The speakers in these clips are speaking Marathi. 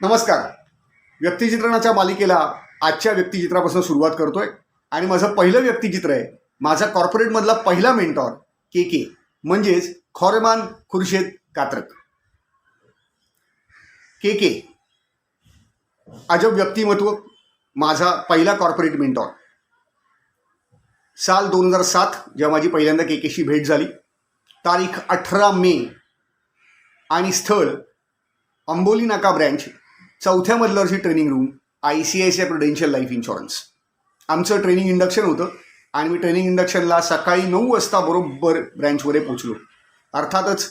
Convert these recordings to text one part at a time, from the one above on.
नमस्कार. व्यक्तिचित्रणाच्या मालिकेला आजच्या व्यक्तिचित्रापासून सुरुवात करतोय आणि माझं पहिलं व्यक्तिचित्र आहे माझा कॉर्पोरेटमधला पहिला मेंटॉर के म्हणजेच खॉरेमान खुर्शेद कात्रक. के अजब व्यक्तिमत्व, माझा पहिला कॉर्पोरेट मेंटॉर. साल 2007 जेव्हा माझी पहिल्यांदा केशी भेट झाली. तारीख 18 मे आणि स्थळ अंबोली नाका ब्रँच, 4थ्या मजल्यावरची training room, ICICI Prudential Life Insurance. आमचं ट्रेनिंग इंडक्शन होतं आणि मी ट्रेनिंग इंडक्शनला सकाळी 9 वाजता बरोबर ब्रँचमध्ये पोचलो. अर्थातच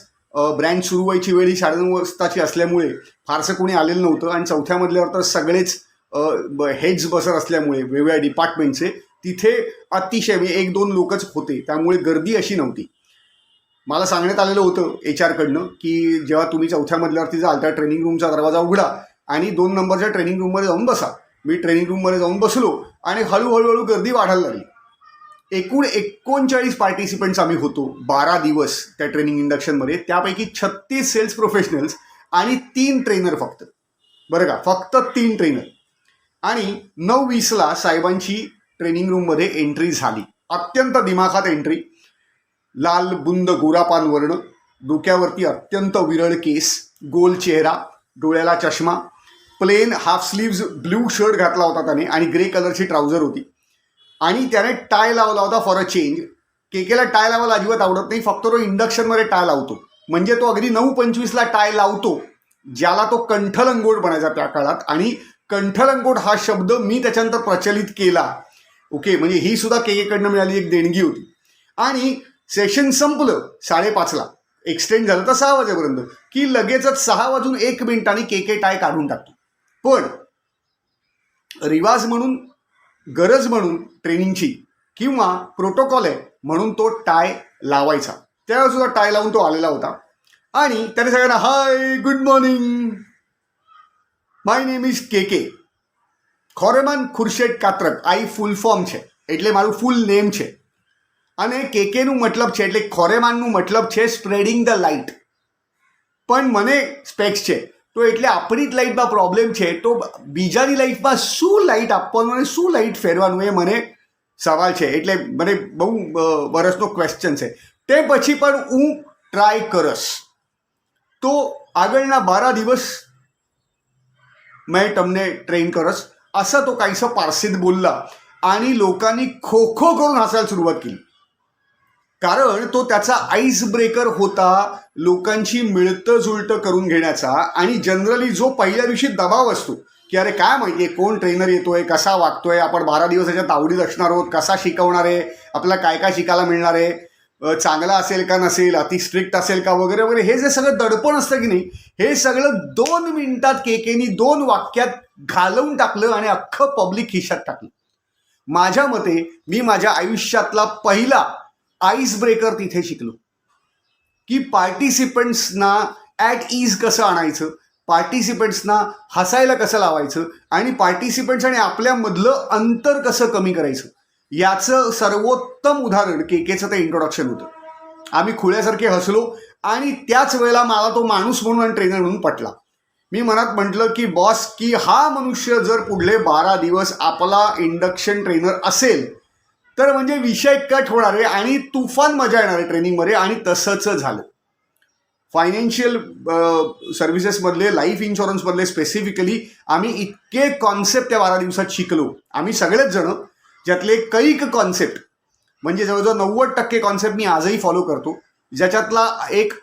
ब्रँच सुरू व्हायची वेळ ही 9:30 वाजताची असल्यामुळे फारसं कोणी आलेलं नव्हतं आणि 4थ्या मजल्यावर तर सगळेच हेड्स बसर असल्यामुळे वेगवेगळ्या डिपार्टमेंटचे तिथे अतिशय 1-2 लोकच होते, त्यामुळे गर्दी अशी नव्हती. मला सांगण्यात आलेलं होतं HR कडनं की जेव्हा तुम्ही 4थ्या मजल्यावरती जाल त्या ट्रेनिंग रूमचा दरवाजा उघडा आणि 2 नंबरच्या ट्रेनिंग रूममध्ये जाऊन बसा. मी ट्रेनिंग रूममध्ये जाऊन बसलो आणि हळूहळू गर्दी वाढायला लागली. एकूण 39 पार्टिसिपंट्स आम्ही होतो 12 दिवस त्या ट्रेनिंग इंडक्शनमध्ये. त्यापैकी 36 सेल्स प्रोफेशनल्स आणि 3 ट्रेनर फक्त. बरं का, फक्त 3 ट्रेनर. आणि 9:20ला साहेबांची ट्रेनिंग रूममध्ये एंट्री झाली. अत्यंत दिमाखात एंट्री. लाल बुंद गोरापान वर्ण, डोक्यावरती अत्यंत विरळ केस, गोल चेहरा, डोळ्याला चष्मा, plain half sleeves blue shirt घातला होता त्याने आणि ग्रे कलरची ट्राउझर होती. आणि त्याने टाय लावला होता फॉर अ चेंज. केला टाय लावायला अजिबात आवडत नाही, फक्त तो इंडक्शनमध्ये टाय लावतो. म्हणजे तो अगदी 9:25ला टाय लावतो, ज्याला तो कंठलंगोट बनायचा त्या काळात. आणि कंठलंगोट हा शब्द मी त्याच्यानंतर प्रचलित केला. ओके, म्हणजे ही सुद्धा कडनं मिळाली एक देणगी होती. आणि सेशन संपलं 5:30ला, एक्सटेंड झालं तर 6 वाजेपर्यंत, की लगेचच 6:01 के टाय काढून टाकतो. पण रिवाज म्हणून, गरज म्हणून ट्रेनिंगची किंवा प्रोटोकॉल आहे म्हणून तो टाय लावायचा. त्यावेळेस सुद्धा टाय लावून तो आलेला होता आणि त्याने सगळ्यांना hi good morning, my name is કે ખોરેમાન ખુરશેદ કાત્રક. આ ફૂલ ફોર્મ છે એટલે મારું ફૂલ નેમ છે. અને કેનું મતલબ છે એટલે ખોરેમાનનું મતલબ છે સ્પ્રેડિંગ ધ લાઇટ. પણ મને સ્પેક્સ છે તો એટલે આપણી જ લાઈફમાં પ્રોબ્લેમ છે, તો બીજાની લાઈફમાં શું લાઇટ આપવાનું અને શું લાઇટ ફેરવાનું એ મને સવાલ છે. એટલે મને બહુ વર્ષનો ક્વેશ્ચન છે. તે પછી પણ હું ટ્રાય કરશ. તો આગળના 12 દિવસ मैं તમને ट्रेन करस असं तो काहीसं पारसीत बोलला आणि लोकांनी खो खो करून हसायला सुरुवात केली. कारण तो त्याचा आईस ब्रेकर होता लोकांची मिळतं जुळतं करून घेण्याचा. आणि जनरली जो पहिल्या दिवशी दबाव असतो की अरे काय माहितीये कोण ट्रेनर येतोय, कसा वागतोय, आपण 12 दिवस याच्या तावडीत असणार आहोत, कसा शिकवणार आहे, आपल्याला काय काय शिकायला मिळणार आहे, चांगला असेल का नसेल, अति स्ट्रिक्ट असेल का वगैरे वगैरे, हे जे सगळं दडपण असतं की नाही, हे सगळं 2 मिनिटात केनी 2 वाक्यात घालवून टाकलं आणि अख्खं पब्लिक खिशात टाकलं. माझ्या मते मी माझ्या आयुष्यातला पहिला आईस ब्रेकर तिथे शिकलो की पार्टिसिपंट्सना ॲट इज कसं आणायचं, पार्टिसिपंट्सना हसायला कसं लावायचं आणि पार्टिसिपंट्स आणि आपल्यामधलं अंतर कसं कमी करायचं, याचं सर्वोत्तम उदाहरण केचं ते इंट्रोडक्शन होतं. आम्ही खुळ्यासारखे हसलो आणि त्याच वेळेला मला तो माणूस म्हणून आणि ट्रेनर म्हणून पटला. मी मनात म्हटलं की बॉस, की हा मनुष्य जर पुढले 12 दिवस आपला इंडक्शन ट्रेनर असेल तर म्हणजे विषय कट होणार आहे आणि तुफान मजा येणार आहे ट्रेनिंगमध्ये. आणि तसंच झालं. फायनान्शियल सर्व्हिसेसमधले, लाईफ इन्शुरन्समधले स्पेसिफिकली आम्ही इतके कॉन्सेप्ट त्या 12 दिवसात शिकलो. आम्ही सगळेच जण, ज्यातले कैक कॉन्सेप्ट म्हणजे जवळजवळ 90% कॉन्सेप्ट मी आजही फॉलो करतो. ज्याच्यातला एक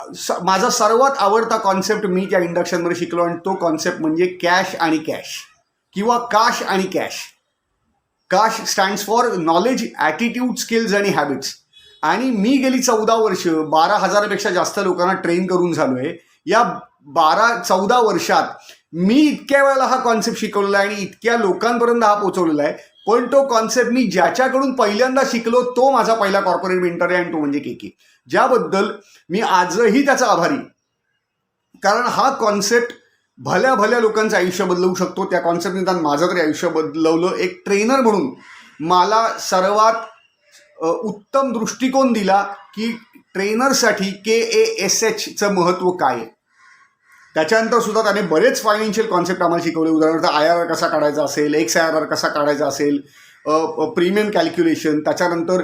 माझा सर्वात आवडता कॉन्सेप्ट मी त्या इंडक्शनमध्ये शिकलो आणि तो कॉन्सेप्ट म्हणजे कॅश आणि कॅश किंवा काश आणि कॅश. काश stands for knowledge, attitude, skills आणि हॅबिट्स. आणि मी गेली 14 वर्ष 12,000पेक्षा जास्त लोकांना ट्रेन करून झालो आहे. या 14 वर्षात मी इतक्या वेळेला हा कॉन्सेप्ट शिकवलेला आहे आणि इतक्या लोकांपर्यंत हा पोहोचवलेला आहे. पण तो कॉन्सेप्ट मी ज्याच्याकडून पहिल्यांदा शिकलो तो माझा पहिला कॉर्पोरेट मेंटर आहे आणि तो म्हणजे के, ज्याबद्दल मी आजही त्याचा आभारी. कारण हा कॉन्सेप्ट भल्या भल्या लोकांचं आयुष्य बदलवू शकतो. त्या कॉन्सेप्टने त्यानं माझं तरी आयुष्य बदलवलं. एक ट्रेनर म्हणून मला सर्वात उत्तम दृष्टिकोन दिला की ट्रेनरसाठी KASHचं महत्त्व काय आहे. त्याच्यानंतर सुद्धा त्याने बरेच फायनान्शियल कॉन्सेप्ट आम्हाला शिकवले. उदाहरणार्थ IRR कसा काढायचा असेल, XIRR कसा काढायचा असेल, प्रीमियम कॅल्क्युलेशन, त्याच्यानंतर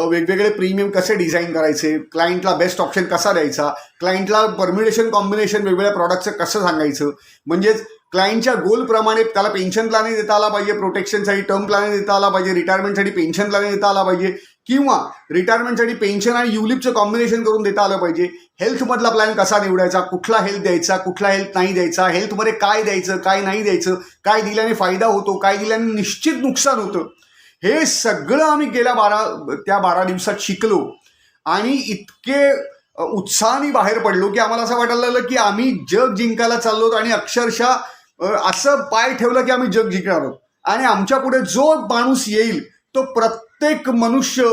वेगवेगळे प्रीमियम कसे डिझाईन करायचे, क्लायंटला बेस्ट ऑप्शन कसा द्यायचा, क्लायंटला परम्युटेशन कॉम्बिनेशन वेगवेगळ्या प्रॉडक्टचं कसं सांगायचं, म्हणजेच क्लायंटच्या गोलप्रमाणे त्याला पेन्शन प्लॅनही देता आला पाहिजे, प्रोटेक्शनसाठी टर्म प्लॅनही देता आला पाहिजे, रिटायरमेंटसाठी पेन्शन प्लॅनही देता आला पाहिजे, किंवा रिटायरमेंटसाठी पेन्शन आणि युलिपचं कॉम्बिनेशन करून देता आलं पाहिजे. हेल्थमधला प्लॅन कसा निवडायचा, कुठला हेल्थ द्यायचा, कुठला हेल्थ नाही द्यायचा, हेल्थमध्ये काय द्यायचं, काय नाही द्यायचं, काय दिल्याने फायदा होतो, काय दिल्याने निश्चित नुकसान होतं, हे सगळं आम्ही गेल्या 12 दिवसात शिकलो. आणि इतके उत्साहाने बाहेर पडलो की आम्हाला असं वाटायला लागलं की आम्ही जग जिंकायला चाललो आणि अक्षरशः असं पाय ठेवलं की आम्ही जग जिंकणार आहोत. आणि आमच्या पुढे जो माणूस येईल तो प्रत्येक मनुष्य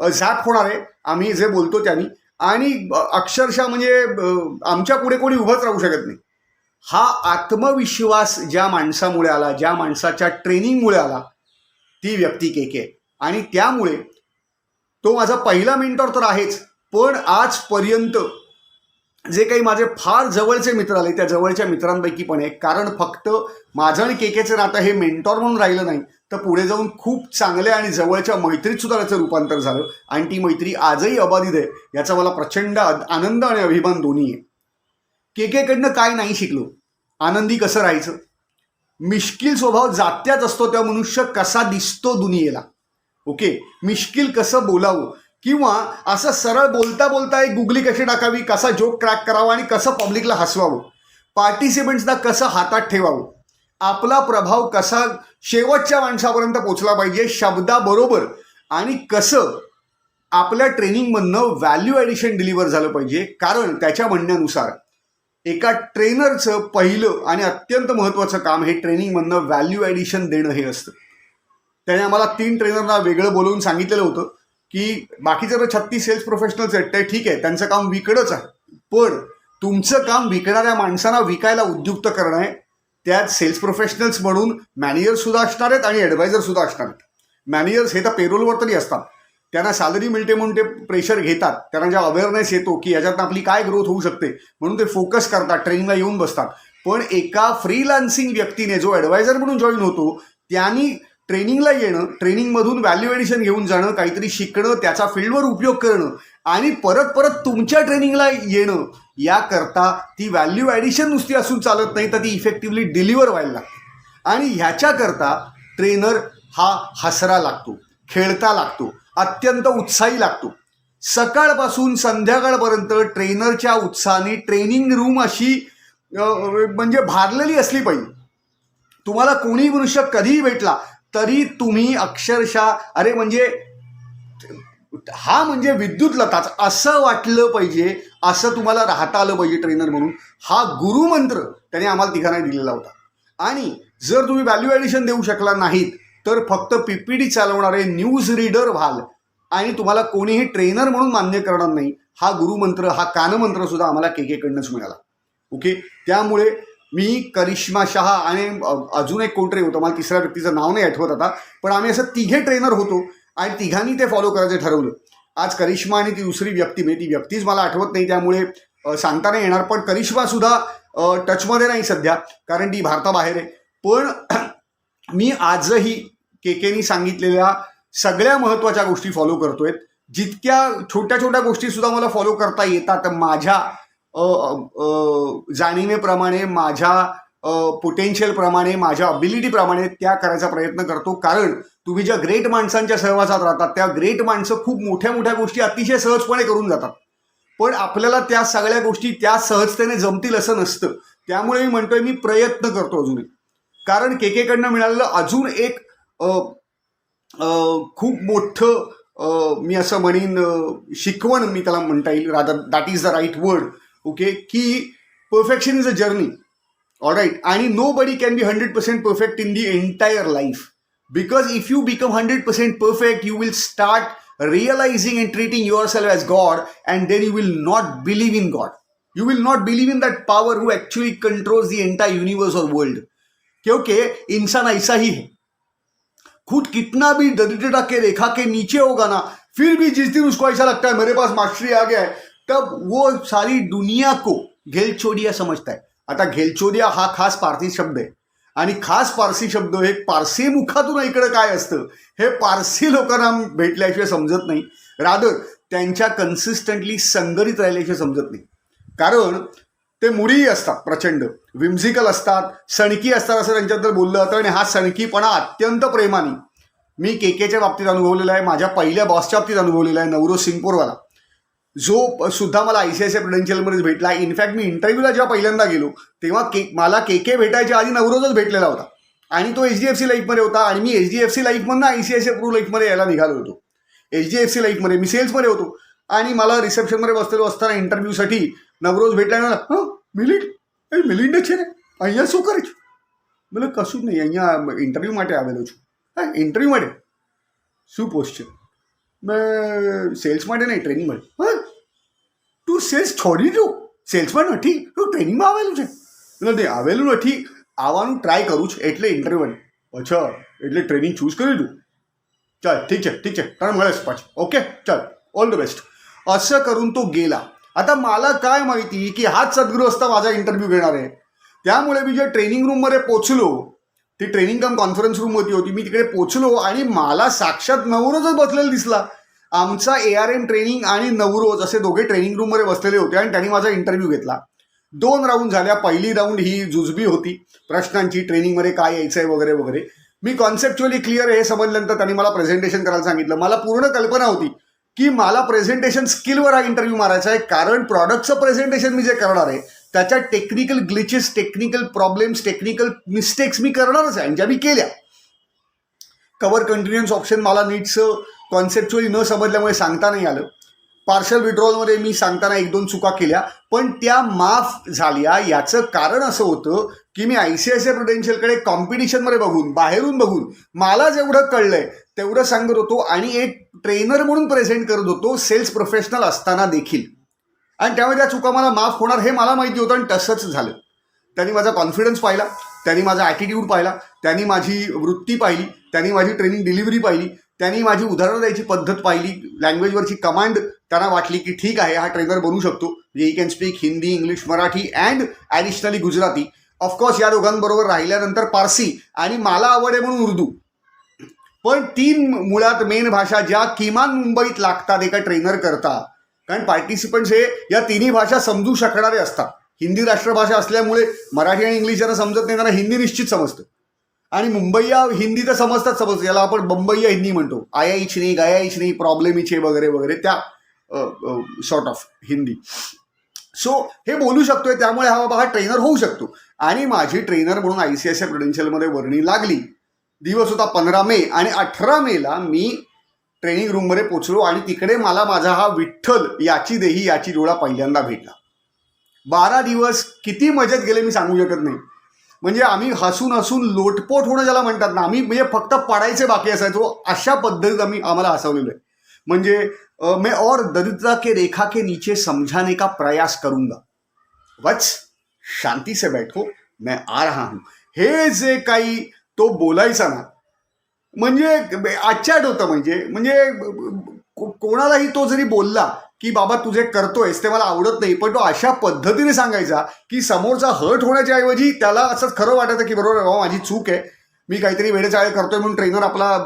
झॅप होणार आहे, आम्ही जे बोलतो त्यांनी. आणि अक्षरशः म्हणजे आमच्या पुढे कोणी उभंच राहू शकत नाही. हा आत्मविश्वास ज्या माणसामुळे आला, ज्या माणसाच्या ट्रेनिंगमुळे आला, ती व्यक्ती KK. आणि त्यामुळे तो माझा पहिला मेंटॉर तर आहेच, पण आजपर्यंत जे काही माझे फार जवळचे मित्र आले त्या जवळच्या मित्रांपैकी पण आहे. कारण फक्त माझं आणि KKचं नातं हे मेंटॉर म्हणून राहिलं नाही, तर पुढे जाऊन खूप चांगल्या आणि जवळच्या मैत्रीत सुद्धा त्याचं रूपांतर झालं. आणि ती मैत्री आजही अबाधित आहे, याचा मला प्रचंड आनंद आणि अभिमान दोन्ही आहे. KKकडनं काय नाही शिकलो, आनंदी कसं राहायचं, मिश्किल स्वभाव जात्याच असतो त्या मनुष्य कसा दिसतो दुनियेला, ओके, मिश्किल कसं बोलावं, किंवा असं सरळ बोलता बोलता एक गुगली कशी टाकावी, कसा जोक क्रॅक करावा आणि कसं पब्लिकला हसवावं, पार्टिसिपेंट्सना कसं हातात ठेवावं, आपला प्रभाव कसा शेवटच्या माणसापर्यंत पोचला पाहिजे शब्दाबरोबर, आणि कसं आपल्या ट्रेनिंगमधनं व्हॅल्यू ॲडिशन डिलिव्हर झालं पाहिजे. कारण त्याच्या म्हणण्यानुसार एका ट्रेनरचं पहिलं आणि अत्यंत महत्त्वाचं काम हे ट्रेनिंगमधनं व्हॅल्यू ॲडिशन देणं हे असतं. त्याने आम्हाला 3 ट्रेनरना वेगळं बोलवून सांगितलेलं होतं की बाकीचे तर 36 सेल्स प्रोफेशनल्स आहेत, ते ठीक आहे, त्यांचं काम विकणंच आहे, पण तुमचं काम विकणाऱ्या माणसांना विकायला उद्युक्त करणं आहे. त्यात सेल्स प्रोफेशनल्स म्हणून मॅनेजरसुद्धा असणार आहेत आणि ॲडवायझरसुद्धा असणार आहेत. मॅनेजर्स हे तर पेरोलवर तरी असतात, त्यांना सॅलरी मिळते म्हणून ते प्रेशर घेतात, त्यांना ज्या अवेअरनेस येतो की याच्यातनं आपली काय ग्रोथ होऊ शकते म्हणून ते फोकस करतात, ट्रेनिंगला येऊन बसतात. पण एका फ्रीलान्सिंग व्यक्तीने जो ॲडवायझर म्हणून जॉईन होतो त्यांनी ट्रेनिंगला येणं, ट्रेनिंगमधून व्हॅल्यू ॲडिशन घेऊन जाणं, काहीतरी शिकणं, त्याचा फील्डवर उपयोग करणं आणि परत परत तुमच्या ट्रेनिंगला येणं, याकरता ती व्हॅल्यू ॲडिशन नुसती असून चालत नाही, तर ती इफेक्टिव्हली डिलिव्हर व्हायला लागते. आणि ह्याच्याकरता ट्रेनर हा हसरा लागतो, खेळता लागतो, अत्यंत उत्साही लागतो. सकाळपासून संध्याकाळपर्यंत ट्रेनरच्या उत्साहाने ट्रेनिंग रूम अशी म्हणजे भारलेली असली पाहिजे. तुम्हाला कोणी मनुष्य कधीही भेटला तरी तुम्ही अक्षरशः अरे म्हणजे हा म्हणजे विद्युत लताच असं वाटलं पाहिजे, असं तुम्हाला राहता आलं पाहिजे ट्रेनर म्हणून. हा गुरुमंत्र त्याने आम्हाला तिघांना दिलेला होता. आणि जर तुम्ही व्हॅल्यू ॲडिशन देऊ शकला नाहीत तर फक्त PPT चालवणारे न्यूज रीडर व्हाल आणि तुम्हाला कोणीही ट्रेनर म्हणून मान्य करणार नाही. हा गुरुमंत्र, हा कानमंत्र सुद्धा आम्हाला KKकडनंच मिळाला, ओके. त्यामुळे मी करिश्मा शहा आणि अजून एक कोणतरी होतं, मला तिसऱ्या व्यक्तीचं नाव नाही आठवत आता, पण आम्ही असं 3 ट्रेनर होतो आणि तिघांनी ते फॉलो करायचं ठरवलं. आज करिश्मा आणि ती दुसरी व्यक्ती, म्हणजे ती व्यक्तीच मला आठवत नाही त्यामुळे सांगता नाही येणार, पण करिश्मासुद्धा टचमध्ये नाही सध्या कारण ती भारताबाहेर आहे. पण मी आजही KKनी सांगितलेल्या सगळ्या महत्त्वाच्या गोष्टी फॉलो करतोय. जितक्या छोट्या छोट्या गोष्टीसुद्धा मला फॉलो करता येतात माझ्या जाणीवेप्रमाणे, माझ्या पोटेन्शियलप्रमाणे, माझ्या अबिलिटीप्रमाणे त्या करायचा प्रयत्न करतो. कारण तुम्ही ज्या ग्रेट माणसांच्या सहवासात राहतात त्या ग्रेट माणसं खूप मोठ्या मोठ्या गोष्टी अतिशय सहजपणे करून जातात, पण आपल्याला त्या सगळ्या गोष्टी त्या सहजतेने जमतील असं नसतं. त्यामुळे मी म्हणतोय मी प्रयत्न करतो अजूनही. कारण KKकडनं मिळालेलं अजून एक खूप मोठं मी असं म्हणीन शिकवण मी त्याला म्हणता येईल, rather that is the right word, okay, की perfection is a journey, all right. आणि nobody can be 100% perfect in the entire life, because if you become 100% perfect you will start realising and treating yourself as God, and then you will not believe in God. You will not believe in that power who actually controls the entire universe और वर्ल्ड. क्योंकि इंसान ऐसा ही है, खुद कितना भी दरिद्रता के रेखा के नीचे होगा ना, फिर भी जिस दिन उसको ऐसा लगता है मेरे पास मास्टरी आ गया है, तब वो सारी दुनिया को घेलछोड़िया समझता है. आता घेलचोदिया हा खास पारसी शब्द आहे आणि खास पारसी शब्द हे पारसी मुखातून इकडं काय असतं हे पारसी लोकांना भेटल्याशिवाय समजत नाही. रादर त्यांच्या कन्सिस्टंटली संगरीत राहिल्याशिवाय समजत नाही. कारण ते मुडी असतात, प्रचंड विम्झिकल असतात, सणकी असतात असं त्यांच्याबद्दल बोललं जातं. आणि हा सणकीपणा अत्यंत प्रेमाने मी केकेच्या बाबतीत अनुभवलेला आहे, माझ्या पहिल्या बॉसच्या बाबतीत अनुभवलेला आहे, नवरोज सिंगपूरवाला, जो सुद्धा मला ICICI प्रुडेन्शियलमध्येच भेटला. इनफॅक्ट मी इंटरव्ह्यूला जेव्हा पहिल्यांदा गेलो तेव्हा मला केके भेटायच्या आधी नवरोजच भेटलेला होता आणि तो HDFC लाईफमध्ये होता आणि मी HDFC लाईफमधनं ICICI प्रू लाईफमध्ये यायला निघालो होतो. HDFC लाईफमध्ये मी सेल्समध्ये होतो आणि मला रिसेप्शनमध्ये बसलेलो असताना इंटरव्ह्यूसाठी नवरोज भेटल्यानं મિલિન્ડ છે ને અહીંયા શું કરે છે? બોલે કશું જ નહીં, અહીંયા ઇન્ટરવ્યૂ માટે આવેલો છું. હા, ઇન્ટરવ્યૂ માટે શું પોસ્ટ છે? મેં સેલ્સ માટે નહીં, ટ્રેનિંગ માટે. હા, તું સેલ્સ છોડી દો, સેલ્સમાં નથી, તું ટ્રેનિંગમાં આવેલું છે? એટલે નહીં, આવેલું નથી, આવવાનું ટ્રાય કરું છું એટલે ઇન્ટરવ્યૂ માટે. અચ્છા, એટલે ટ્રેનિંગ ચૂઝ કરી દઉં? ચાલ, ઠીક છે, તારે મળેશ પાછી. ઓકે, ચાલ, ऑल द बेस्ट. असं करून तो गेला. आता मला काय माहिती की हाच सद्गृहस्थ माझा इंटरव्ह्यू घेणार आहे. त्यामुळे मी जे ट्रेनिंग रूममध्ये पोचलो, ती ट्रेनिंग कम कॉन्फरन्स रूममध्ये होती, मी तिकडे पोचलो आणि मला साक्षात नवरोजच बसलेला दिसला. आमचा ARM ट्रेनिंग आणि नवरोज असे दोघे ट्रेनिंग रूममध्ये बसलेले होते आणि त्यांनी माझा इंटरव्ह्यू घेतला. 2 राऊंड झाल्या. पहिली राऊंड ही जुजबी होती प्रश्नांची, ट्रेनिंगमध्ये काय यायचं आहे वगैरे वगैरे. मी कॉन्सेप्च्युअली क्लिअर हे समजल्यानंतर त्यांनी मला प्रेझेंटेशन करायला सांगितलं. मला पूर्ण कल्पना होती की मला प्रेझेंटेशन स्किलवर हा इंटरव्ह्यू मारायचा आहे, कारण प्रॉडक्टचं प्रेझेंटेशन मी जे करणार आहे त्याच्या technical glitches, technical problems, technical mistakes मी करणारच आहे आणि ज्या मी केल्या. कव्हर कंटिन्युअन्स ऑप्शन मला नीटचं कॉन्सेप्च्युअली न समजल्यामुळे सांगता नाही आलं. पार्शल विड्रॉलमध्ये मी सांगताना 1-2 चुका केल्या, पण त्या माफ झाल्या. याचं कारण असं होतं की मी ICICI प्रुडेन्शियलकडे कॉम्पिटिशनमध्ये बघून, बाहेरून बघून मला जेवढं कळलंय तेवढं सांगत होतो आणि एक ट्रेनर म्हणून प्रेझेंट करत होतो, सेल्स प्रोफेशनल असताना देखील. आणि त्यामुळे त्या चुका मला माफ होणार हे मला माहिती होतं आणि तसंच झालं. त्यांनी माझा कॉन्फिडन्स पाहिला, त्यांनी माझा ॲटिट्यूड पाहिला, त्यांनी माझी वृत्ती पाहिली, त्यांनी माझी ट्रेनिंग डिलिव्हरी पाहिली, त्यांनी माझी उदाहरणं द्यायची पद्धत पाहिली, लँग्वेजवरची कमांड त्यांना वाटली की ठीक आहे, हा ट्रेनर बनू शकतो. He can speak Hindi, English, Marathi and additionally Gujarati. Of course या दोघांबरोबर राहिल्यानंतर पारसी आणि मला आवड आहे म्हणून उर्दू. पण 3 मुळात मेन भाषा ज्या किमान मुंबईत लागतात एका ट्रेनर करता, कारण पार्टिसिपंट्स हे या 3ही भाषा समजू शकणारे असतात. हिंदी राष्ट्रभाषा असल्यामुळे मराठी आणि इंग्लिश ज्यांना समजत नाही त्यांना हिंदी निश्चित समजतं आणि मुंबईया हिंदी तर समजतं, याला आपण बंबईया हिंदी म्हणतो. आया इच नाही, गाया इच नाही, प्रॉब्लेम इचे वगैरे वगैरे, त्या सॉर्ट ऑफ हिंदी. सो हे बोलू शकतोय, त्यामुळे हा बाबा हा ट्रेनर होऊ शकतो. आणि माझी ट्रेनर म्हणून ICICI प्रुडेन्शियलमध्ये वर्णी लागली. दिवस होता 15 मे आणि 18 मेला मी ट्रेनिंग रूममध्ये पोचलो आणि तिकडे मला माझा हा विठ्ठल याची देही याची डोळा पहिल्यांदा भेटला. 12 दिवस किती मजेत गेले मी सांगू शकत नाही. म्हणजे आम्ही हसून हसून लोटपोट होणं ज्याला म्हणतात ना, आम्ही म्हणजे फक्त पडायचे बाकी असायचो, अशा पद्धतीत आम्हाला हसवलेलं आहे. म्हणजे मैं और दरिद्रता के रेखा के नीचे समझाने का प्रयास करूंगा, वत्स शांती से बैठो, मैं आ रहा हूं. हे जे काही तो बोलायचा ना, म्हणजे आचाट होतं. म्हणजे कोणालाही तो जरी बोलला की बाबा तू जे करतोयस ते मला आवडत नाही, पण तो अशा पद्धतीने सांगायचा की समोरचा हर्ट होण्याच्या ऐवजी त्याला असंच खरं वाटायचं की बरोबर बाबा माझी चूक आहे, मी काहीतरी वेडेचाळे करतोय म्हणून ट्रेनर आपला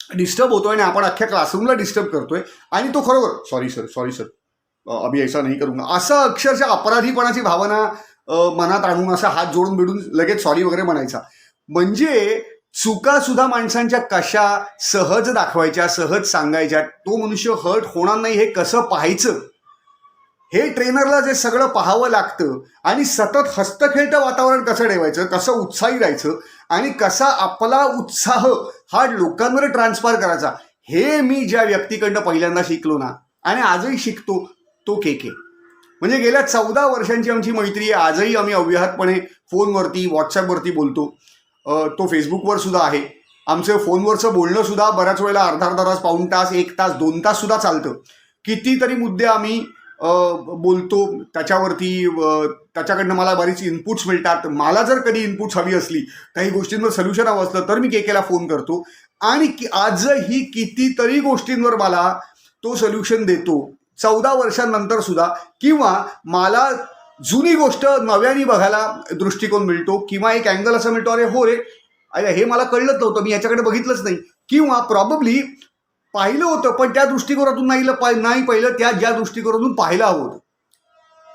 डिस्टर्ब होतोय आणि आपण अख्ख्या क्लासरूमला डिस्टर्ब करतोय. आणि तो खरोखर सॉरी सर अभि ऐसा नाही करूंगा, असं अक्षरशः अपराधीपणाची भावना मनात आणून असा हात जोडून बिडून लगेच सॉरी वगैरे म्हणायचा. म्हणजे चुका सुद्धा माणसांच्या कशा सहज दाखवायच्या, सहज सांगायच्या, तो मनुष्य हर्ट होणार नाही हे कसं पाहायचं, हे ट्रेनरला जे सगळं पाहावं लागतं. आणि सतत हस्तखेळतं वातावरण कसं ठेवायचं, कसं उत्साही राहायचं आणि कसा आपला उत्साह हा लोकांवर ट्रान्सफर करायचा, हे मी ज्या व्यक्तीकडनं पहिल्यांदा शिकलो ना आणि आजही शिकतो, तो केके. म्हणजे गेल्या 14 वर्षांची आमची मैत्री आहे. आजही आम्ही अव्याहतपणे फोनवरती, व्हॉट्सॲपवरती बोलतो. तो फेसबुकवर सुद्धा आहे. आमचं फोनवरचं बोलणं सुद्धा बऱ्याच वेळेला अर्धा तास, पाऊण तास, 1 तास, 2 तास सुद्धा चालतं. कितीतरी मुद्दे आम्ही बोलतो त्याच्यावरती. त्याच्याकडनं मला बरीच इनपुट्स मिळतात. मला जर कधी इनपुट्स हवी असली, काही गोष्टींवर सोल्युशन हवं असलं तर मी केकेला फोन करतो आणि आजही कितीतरी गोष्टींवर मला तो सोल्युशन देतो 14 वर्षांनंतर सुद्धा. किंवा मला जुनी गोष्ट नव्याने बघायला दृष्टिकोन मिळतो, किंवा एक अँगल असा मिळतो, अरे हो रे, अरे हे मला कळलंच नव्हतं, मी याच्याकडे बघितलंच नाही, किंवा प्रॉबब्ली पाहिलं होतं पण त्या दृष्टिकोनातून नाही पाहिलं, ज्या दृष्टिकोनातून पाहायला हवं होतं.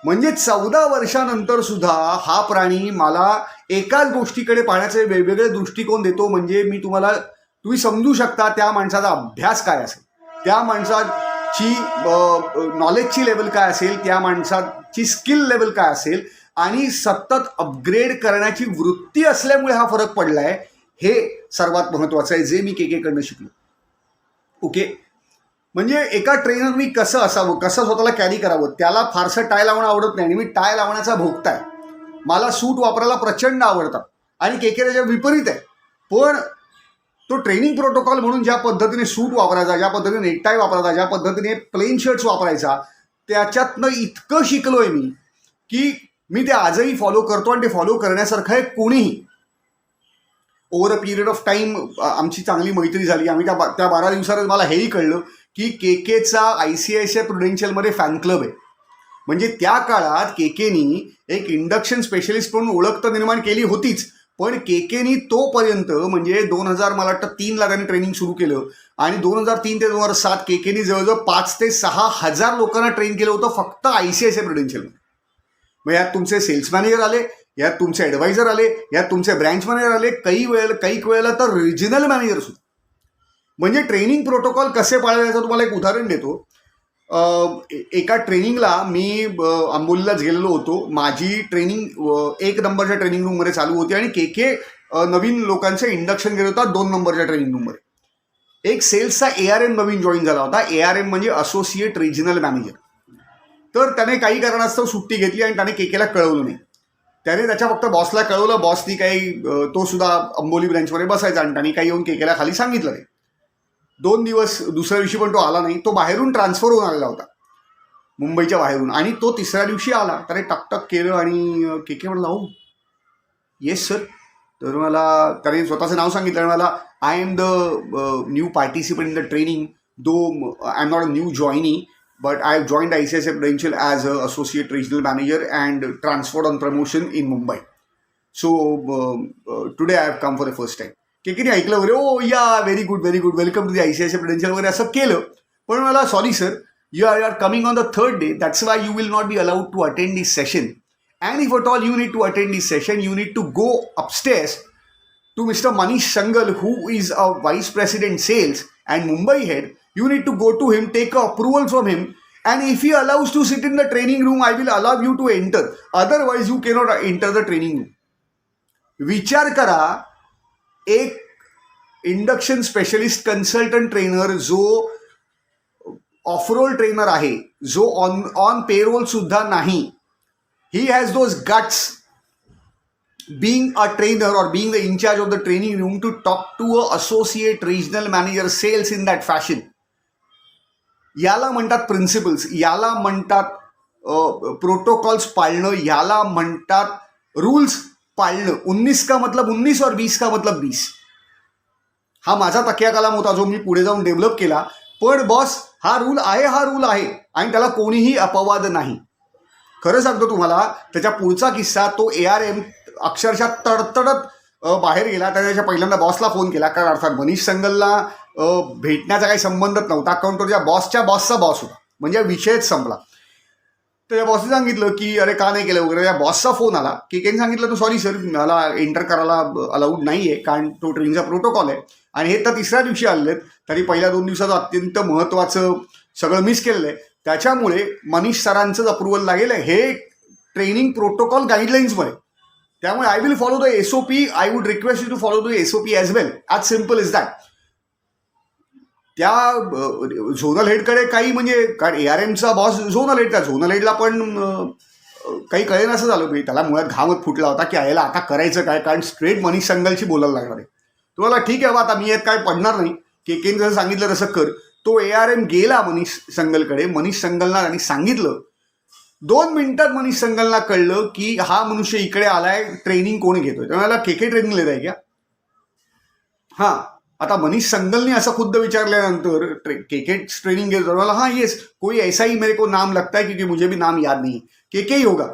म्हणजे 14 वर्षानंतर सुद्धा हा प्राणी मला एकाच गोष्टीकडे पाहण्याचे वेगवेगळे दृष्टिकोन देतो. म्हणजे तुम्ही समजू शकता त्या माणसाचा अभ्यास काय असेल, त्या माणसाची नॉलेजची लेवल काय असेल, त्या माणसाची स्किल लेवल काय असेल, आणि सतत अपग्रेड करण्याची वृत्ती असल्यामुळे हा फरक पडलाय. हे सर्वात महत्वाचं आहे जे मी केकेकडनं शिकलो. ओके, म्हणजे एका ट्रेनरनी कसं असावं, कसं स्वतःला कॅरी करावं, त्याला फारसं टाय लावणं आवडत नाही, आणि मी टाय लावण्याचा भोगता आहे. मला सूट वापरायला प्रचंड आवडतात, आणि केके त्याच्या विपरीत आहे. पण तो ट्रेनिंग प्रोटोकॉल म्हणून ज्या पद्धतीने सूट वापरायचा, ज्या पद्धतीने नेकटाय वापरायचा, ज्या पद्धतीने प्लेन शर्ट्स वापरायचा, त्याच्यातनं इतकं शिकलोय मी की मी ते आजही फॉलो करतो, आणि ते फॉलो करण्यासारखं आहे कोणीही. Over a period of time आमची चांगली मैत्री झाली. आम्ही त्या 12 दिवसातच मला हेही कळलं की केकेचा ICICI प्रुडेन्शियलमध्ये फॅन क्लब आहे. म्हणजे त्या काळात केकेनी एक इंडक्शन स्पेशलिस्ट म्हणून ओळख तर निर्माण केली होतीच, पण केकेनी तोपर्यंत म्हणजे 2000 मला वाटतं 3ला त्यांनी ट्रेनिंग सुरू केलं, आणि 2003 ते 2007 केकेनी जवळजवळ 5 ते 6 हजार लोकांना ट्रेन केलं होतं फक्त ICICI प्रुडेन्शियलमध्ये. मग यात तुमचे सेल्स मॅनेजर आले, यात तुमचे ॲडवायझर आले, यात तुमचे ब्रँच मॅनेजर आले, काही वेळेला तर रिजनल मॅनेजर सुद्धा. म्हणजे ट्रेनिंग प्रोटोकॉल कसे पाळायचं तुम्हाला एक उदाहरण देतो. एका ट्रेनिंगला मी अंबोलीलाच गेलेलो होतो. माझी ट्रेनिंग 1 नंबरच्या ट्रेनिंग रूममध्ये चालू होती, आणि केके नवीन लोकांचे इंडक्शन घेत होता 2 नंबरच्या ट्रेनिंग रूममध्ये. एक सेल्सचा ARM नवीन जॉईन झाला होता. ARM म्हणजे असोसिएट रिजनल मॅनेजर. तर त्याने काही कारणास्तव सुट्टी घेतली, आणि त्याने केकेला कळवलं नाही. त्याने त्याच्या फक्त बॉसला कळवलं. बॉसनी काही तो सुद्धा अंबोली ब्रँचमध्ये बसायचा, आणि त्याने काही येऊन केकेला खाली सांगितलं नाही. 2 दिवस, दुसऱ्या दिवशी पण तो आला नाही. तो बाहेरून ट्रान्सफर होऊन आलेला होता, मुंबईच्या बाहेरून, आणि तो तिसऱ्या दिवशी आला. त्याने टकटक केलं, आणि केके म्हणला, हो येस सर. तर त्याने स्वतःचं नाव सांगितलं, आणि मला I am the new participant in the training, though I am not a new joinee, but I have joined ICICI Prudential as an associate regional manager and transferred on promotion in Mumbai. So today I have come for the first time. केकेने ऐकलं वगैरे, oh yeah very good welcome to the ICICI Prudential वगैरे असं केलं. पण मला sorry sir, you are coming on the 3rd day, that's why you will not be allowed to attend this session, and if at all you need to attend this session you need to go upstairs to Mr. Manish Sangal, who is a Vice President Sales and Mumbai head. You need to go to him, take approval from him, and if he allows to sit in the training room, I will allow you to enter. Otherwise, you cannot enter the training room. विचार करा, एक इंडक्शन स्पेशलिस्ट कन्सल्टंट ट्रेनर जो ऑफरोल ट्रेनर आहे, जो ऑन पेरोल सुद्धा नाही, he has those guts being a trainer or being the in charge of the training room to talk to a associate regional manager sales in that fashion. याला म्हणतात प्रिन्सिपल्स, याला म्हणतात प्रोटोकॉल्स पाळणं, याला म्हणतात रूल्स पाळणं. 19 का मतलब 19 और 20 का मतलब 20. हा माझा तकिया कलाम होता जो मी पुढे जाऊन डेव्हलप केला. पण बॉस, हा रूल आहे, आणि त्याला कोणीही अपवाद नाही. खरं सांगतो तुम्हाला, त्याच्या पुढचा किस्सा, तो ARM अक्षरशः तडतडत बाहेर गेला. त्याच्या पहिल्यांदा बॉसला फोन केला, कारण अर्थात मनीष संगलला भेटण्याचा काही संबंधच नव्हता, कारण तो त्या बॉसचा बॉस होता. म्हणजे विषयच संपला. तर त्या बॉसने सांगितलं की अरे का नाही केलं वगैरे. या बॉसचा फोन आला की केने सांगितलं, तो सॉरी सर, मला एंटर करायला अलाउड नाही आहे, कारण तो ट्रेनचा प्रोटोकॉल आहे, आणि हे तर तिसऱ्या दिवशी आलेत, तरी पहिल्या 2 दिवसाचं अत्यंत महत्त्वाचं सगळं मिस केलेलं आहे. त्याच्यामुळे मनीष सरांचंच अप्रुव्हल लागेल हे ट्रेनिंग प्रोटोकॉल गाईडलाईन्समध्ये. त्यामुळे I will follow the SOP. I would request you to follow the SOP as well. As simple is that. त्या झोनल हेडकडे काही, म्हणजे कारण ARMचा बॉस झोनल हेड, त्या झोनल हेडला पण काही कळेन असं झालं. मी त्याला मुळात घामच फुटला होता की यायला आता करायचं काय, कारण स्ट्रेट मनीष संगलशी बोलायला लागणार आहे. तुम्हाला ठीक आहे, आता मी यात काय पडणार नाही, केकेने जसं सांगितलं तसं कर. तो ARM गेला मनीष संगलकडे. मनीष संगलना त्यांनी सांगितलं. 2 मिनिटात मनीष संगलना कळलं की हा मनुष्य इकडे आलाय, ट्रेनिंग कोण घेतोय. त्याला केके ट्रेनिंग लेत आहे क्या? हां. आता मनीष संगलने असं खुद्द विचारल्यानंतर केके ट्रेनिंग घेतो मला, हाँ येस, कोई ऐसा ही मेरे को नाम लगता है क्योंकि मुझे भी नाम याद नहीं, केके ही होगा.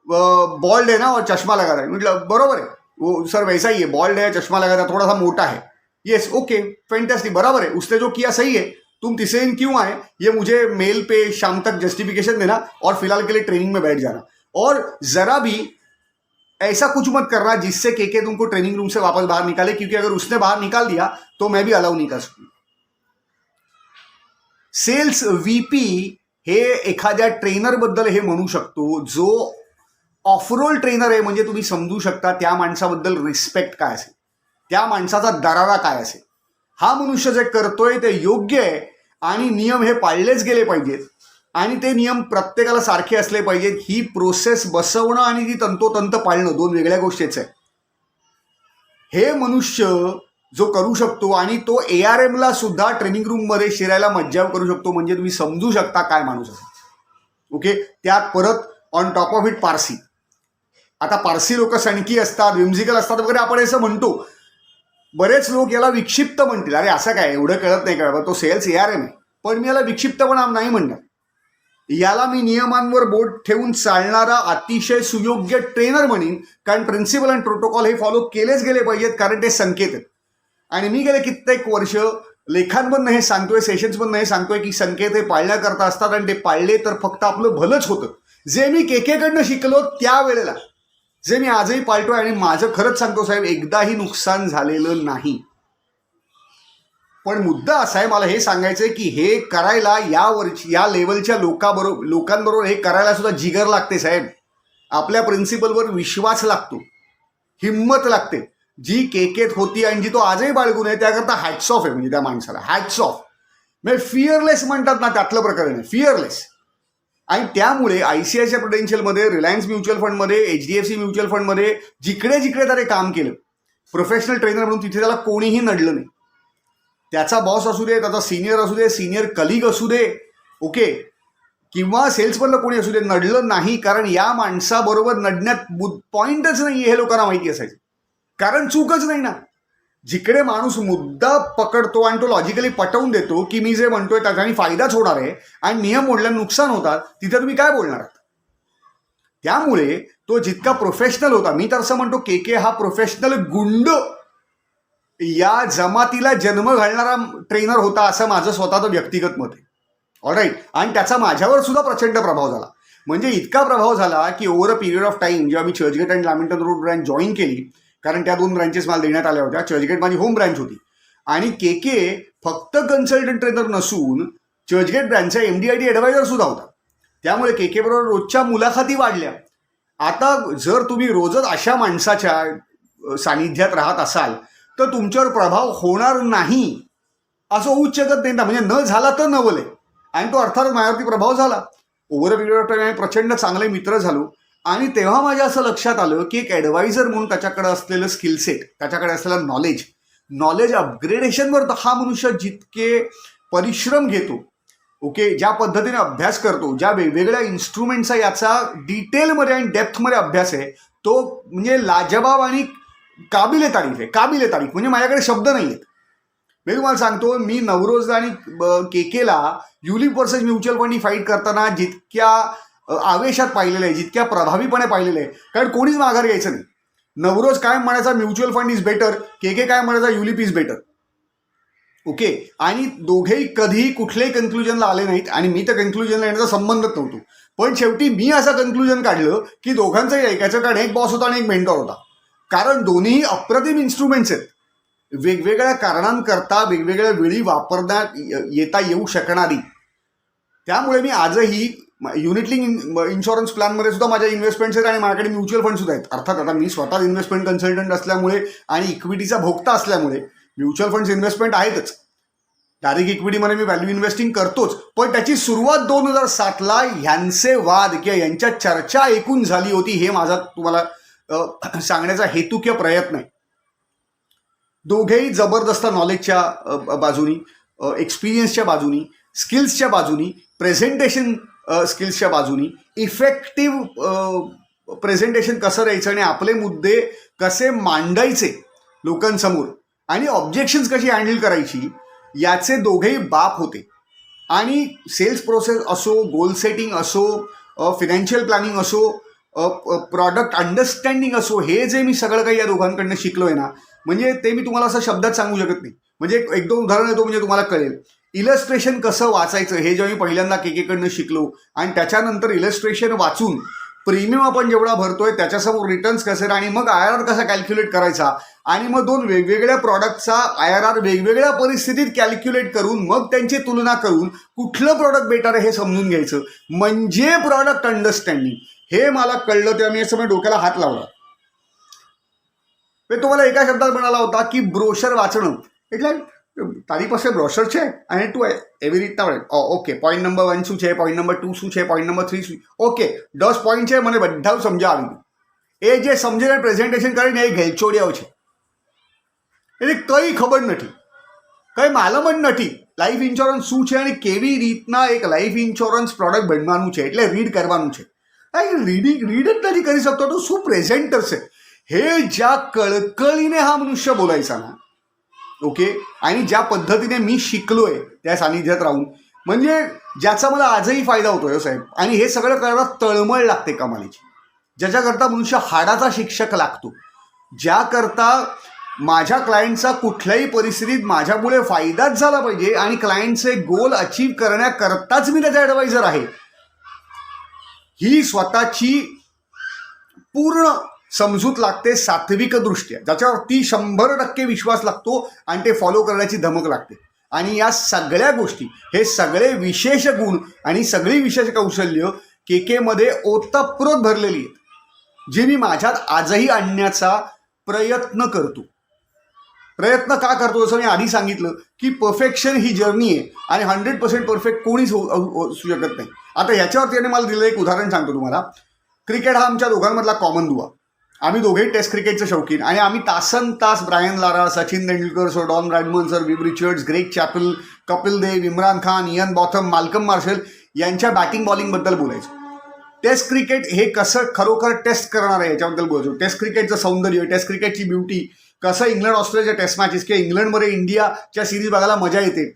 बॉल्ड है ना और चश्मा लगा रहा है. म्हटलं बरोबर है, वो सर वैसा ही है, बॉल्ड है, चश्मा लगा था, थोड़ा सा मोटा है. यस ओके फैंटास्टिक, बराबर है, उसने जो किया सही है. तुम तीसरे दिन क्यों आए ये मुझे मेल पे शाम तक जस्टिफिकेशन देना और फिलहाल के लिए ट्रेनिंग में बैठ जाना. और जरा भी ऐसा कुछ मत करना जिससे केके तुमको ट्रेनिंग रूम से वापस बाहर निकाले, क्योंकि अगर उसने बाहर निकाल दिया तो मैं भी अलाउ नहीं कर सकूँ. सेल्स व्हीपी हे एखाद्या ट्रेनर बद्दल हे म्हणू शकतो जो ऑफरोल ट्रेनर आहे. म्हणजे तुम्ही समजू शकता त्या माणसाबद्दल रिस्पेक्ट काय असेल, त्या माणसाचा दरारा काय असेल. हा मनुष्य जे करतोय ते योग्य आहे आणि नियम हे पाळलेच गेले पाहिजेत आणि ते नियम प्रत्येकाला सारखे असले पाहिजेत. ही प्रोसेस बसवणं आणि ती तंतोतंत पाळणं दोन वेगळ्या गोष्टीच आहे. हे मनुष्य जो करू शकतो आणि तो ARM ला सुद्धा ट्रेनिंग रूममध्ये शिरायला मज्जाव करू शकतो, म्हणजे तुम्ही समजू शकता काय माणूस असेल. ओके, त्यात परत on top of it Parsi. आता पारसी लोक सणकी असतात, विम्झिकल असतात वगैरे आपण असं म्हणतो. बरेच लोक याला विक्षिप्त म्हणतील, अरे असं काय एवढं कळत नाही कळत, तो सेल्स ARM आहे. पण मी याला विक्षिप्तपणा नाही म्हणणार, याला मी नियमांवर बोट ठेवून चालणारा अतिशय सुयोग्य ट्रेनर म्हणेन. कारण प्रिन्सिपल आणि प्रोटोकॉल हे फॉलो केलेच गेले पाहिजेत, कारण ते संकेत आहेत. आणि मी गेले कित्येक वर्ष लेखांमधनं हे सांगतोय, सेशन्समधनं हे सांगतोय की संकेत हे पाळण्याकरता असतात आणि ते पाळले तर फक्त आपलं भलंच होतं. जे मी केकेकडनं शिकलो त्यावेळेला, जे मी आजही पाळतोय आणि माझं खरंच सांगतो साहेब एकदाही नुकसान झालेलं नाही. पण मुद्दा असा आहे, मला हे सांगायचं आहे की हे करायला या लेवलच्या लोकांबरोबर हे करायला सुद्धा जिगर लागते साहेब. आपल्या प्रिन्सिपलवर विश्वास लागतो, हिंमत लागते. जी केकेत होती आणि जी तो आजही बाळगून आहे त्याकरता हॅट्स ऑफ आहे. म्हणजे त्या माणसाला हॅट्स ऑफ. म्हणजे फिअरलेस म्हणतात ना, त्यातलं प्रकरण आहे फिअरलेस. आणि त्यामुळे ICICI प्रुडेन्शियलमध्ये, रिलायन्स म्युच्युअल फंडमध्ये, HDFC म्युच्युअल फंडमध्ये जिकडे जिकडे त्याने काम केलं प्रोफेशनल ट्रेनर म्हणून, तिथे त्याला कोणीही नडलं नाही. त्याचा बॉस असू दे, त्याचा सिनियर असू दे, सिनियर कलिग असू दे, ओके, किंवा सेल्समधलं कोणी असू दे, नडलं नाही. कारण या माणसाबरोबर नडण्यात पॉईंटच नाही हे लोकांना माहिती असायचं. कारण चूकच नाही ना. जिकडे माणूस मुद्दा पकडतो आणि तो लॉजिकली पटवून देतो की मी जे म्हणतोय त्याच्याने फायदाच होणार आहे आणि नियम मोडल्याने नुकसान होतात, तिथे तुम्ही काय बोलणार आहात. त्यामुळे तो जितका प्रोफेशनल होता, मी तर असं म्हणतो केके हा प्रोफेशनल गुंड या जमातीला जन्म घालणारा ट्रेनर होता, असं माझं स्वतःचं व्यक्तिगत मत आहे. ऑलराईट. आणि त्याचा माझ्यावर सुद्धा प्रचंड प्रभाव झाला. म्हणजे इतका प्रभाव झाला की over a period of time जेव्हा मी चर्चगेट आणि लॅमिंग्टन रोड ब्रँच जॉईन केली, कारण त्या 2 ब्रँचेस मला देण्यात आल्या होत्या. चर्चगेट माझी होम ब्रँच होती आणि केके फक्त कन्सल्टंट ट्रेनर नसून चर्चगेट ब्रँचचा MD/IT ॲडवायझर सुद्धा होता. त्यामुळे केके बरोबर रोजच्या मुलाखती वाढल्या. आता जर तुम्ही रोजच अशा माणसाच्या सानिध्यात राहत असाल तर तुमच्यावर प्रभाव होणार नाही असं होऊच शकत नाही ना. म्हणजे न झाला तर नवल आहे. आणि तो अर्थात माझ्यावरती प्रभाव झाला. Over a period of time आम्ही प्रचंड चांगले मित्र झालो. आणि तेव्हा माझ्या असं लक्षात आलं की एक ॲडवायझर म्हणून त्याच्याकडे असलेलं स्किल सेट, त्याच्याकडे असलेलं नॉलेज अपग्रेडेशनवर हा मनुष्य जितके परिश्रम घेतो, ओके, ज्या पद्धतीने अभ्यास करतो, ज्या वेगवेगळ्या इन्स्ट्रुमेंटचा याचा डिटेलमध्ये आणि डेप्थमध्ये अभ्यास आहे, तो म्हणजे लाजवाब आणि काबिले तारीफ आहे. काबिले तारीफ म्हणजे माझ्याकडे शब्द नाही आहेत. मी तुम्हाला सांगतो, मी नवरोज आणि केकेला युलिप वर्सेस म्युच्युअल फंडनी फाईट करताना जितक्या आवेशात पाहिलेलं आहे, जितक्या प्रभावीपणे पाहिलेलं आहे, कारण कोणीच माघार घ्यायचं नाही. नवरोज काय म्हणायचा mutual fund is better, K K काय म्हणायचा युलिप इज बेटर, ओके. आणि दोघेही कधीही कुठल्याही कन्क्लुजनला आले नाहीत आणि मी तर कन्क्लुजनला येण्याचा संबंधच नव्हतो. पण शेवटी मी असं कन्क्लुजन काढलं की दोघांचंही ऐकायचं, कारण एक बॉस होता आणि एक मेंटॉर होता. कारण दोन्ही अप्रतिम इन्स्ट्रुमेंट्स आहेत. वेगवेगळ्या कारणांकरता वेगवेगळ्या वेळी वापरण्यात येता येऊ शकणारी. त्यामुळे मी आजही युनिटलिंक इन्शुरन्स प्लॅनमध्ये सुद्धा माझ्या इन्व्हेस्टमेंट्स आहेत आणि माझ्याकडे म्युच्युअल फंड सुद्धा आहेत. अर्थात आता मी स्वतः इन्व्हेस्टमेंट कन्सल्टंट असल्यामुळे आणि इक्विटीचा भोगता असल्यामुळे म्युच्युअल फंड्स इन्व्हेस्टमेंट आहेतच. डायरेक्ट इक्विटीमध्ये मी व्हॅल्यू इन्व्हेस्टिंग करतोच. पण त्याची सुरुवात 2007ला ह्यांचे वाद किंवा यांच्या चर्चा ऐकून झाली होती. हे माझा तुम्हाला सांगण्याचा हेतू किंवा प्रयत्न आहे. दोघेही जबरदस्त नॉलेजच्या बाजूनी, एक्सपिरियन्सच्या बाजूनी, स्किल्सच्या बाजूनी, प्रेझेंटेशन स्किल्सच्या बाजूनी, इफेक्टिव्ह प्रेझेंटेशन कसं द्यायचं आणि आपले मुद्दे कसे मांडायचे लोकांसमोर आणि ऑब्जेक्शन्स कशी हँडल करायची, याचे दोघेही बाप होते. आणि सेल्स प्रोसेस असो, गोल सेटिंग असो, फिनान्शियल प्लॅनिंग असो, प्रॉडक्ट अंडरस्टँडिंग असो, हे जे मी सगळं काही या दोघांकडनं शिकलोय ना, म्हणजे ते मी तुम्हाला असं शब्दात सांगू शकत नाही. म्हणजे एक दोन उदाहरण देतो म्हणजे तुम्हाला कळेल. इलस्ट्रेशन कसं वाचायचं हे जेव्हा मी पहिल्यांदा केकेकडनं शिकलो आणि त्याच्यानंतर इलस्ट्रेशन वाचून प्रीमियम आपण जेवढा भरतोय त्याच्यासमोर रिटर्न्स कसे आणि मग IRR कसा कॅल्क्युलेट करायचा आणि मग दोन वेगवेगळ्या प्रॉडक्टचा IRR वेगवेगळ्या परिस्थितीत कॅल्क्युलेट करून मग त्यांची तुलना करून कुठलं प्रॉडक्ट बेटर आहे हे समजून घ्यायचं, म्हणजे प्रॉडक्ट अंडरस्टँडिंग. हे मला कळलं तेव्हा मी असं डोक्याला हात लावला. मी तुम्हाला एका शब्दात म्हणाला होता की ब्रोशर वाचणं એટલે તારી પાસે બ્રોશર છે અને તું એવી રીતના ઓકે પોઈન્ટ નંબર 1 શું છે, પોઈન્ટ નંબર 2 શું છે, પોઈન્ટ નંબર 3 શું, ઓકે 10 પોઈન્ટ છે, મને બધા સમજાવી દીધું. એ જે સમજીને પ્રેઝન્ટેશન કરીને એ ઘેલચોડિયાઓ છે, એટલે કંઈ ખબર નથી, કંઈ માલમ જ નથી લાઈફ ઇન્સ્યોરન્સ શું છે અને કેવી રીતના એક લાઈફ ઇન્સ્યોરન્સ પ્રોડક્ટ બનવાનું છે, એટલે રીડ કરવાનું છે. રીડ જ નથી કરી શકતો તો શું પ્રેઝેન્ટર છે. हे ज्या कळकळीने हा मनुष्य बोलायचा ना, ओके, आणि ज्या पद्धतीने मी शिकलोय त्या सानिध्यात राहून, म्हणजे ज्याचा मला आजही फायदा होतोय साहेब. आणि हे सगळं करायला तळमळ लागते कमालीची, ज्याच्याकरता मनुष्य हाडाचा शिक्षक लागतो, ज्याकरता माझ्या क्लायंटचा कुठल्याही परिस्थितीत माझ्यामुळे फायदाच झाला पाहिजे आणि क्लायंटचे गोल अचीव करण्याकरताच मी त्याचा ॲडवायझर आहे. ही स्वतःची पूर्ण समजूत लागते सात्विक दृष्ट्या, ज्याच्यावरती 100% विश्वास लागतो आणि ते फॉलो करण्याची धमक लागते. आणि या सगळ्या गोष्टी, हे सगळे विशेष गुण आणि सगळी विशेष कौशल्य केकेमध्ये ओतप्रोत भरलेली आहेत, जी मी माझ्यात आजही आणण्याचा प्रयत्न करतो. प्रयत्न का करतो, जसं मी आधी सांगितलं की परफेक्शन ही जर्नी आहे आणि 100% परफेक्ट कोणीच होऊ शकत नाही. आता ह्याच्यावर त्याने मला दिलेलं एक उदाहरण सांगतो तुम्हाला. क्रिकेट हा आमच्या दोघांमधला कॉमन दुवा. आम्ही दोघेही टेस्ट क्रिकेटचे शौकीन आणि आम्ही तासन तास Brian Lara, Sachin Tendulkar sir, Don Bradman sir, Viv Richards, Greg Chappell, Kapil Dev, Imran Khan, Ian Botham, Malcolm Marshall यांच्या बॅटिंग बॉलिंगबद्दल बोलायचो. टेस्ट क्रिकेट हे कसं खरोखर टेस्ट करणार आहे याच्याबद्दल बोलायचो. टेस्ट क्रिकेटचं सौंदर्य, टेस्ट क्रिकेटची ब्युटी, कसं इंग्लंड ऑस्ट्रेलियाच्या टेस्ट मॅचेस किंवा इंग्लंडमध्ये इंडियाच्या सिरीज बघायला मजा येते.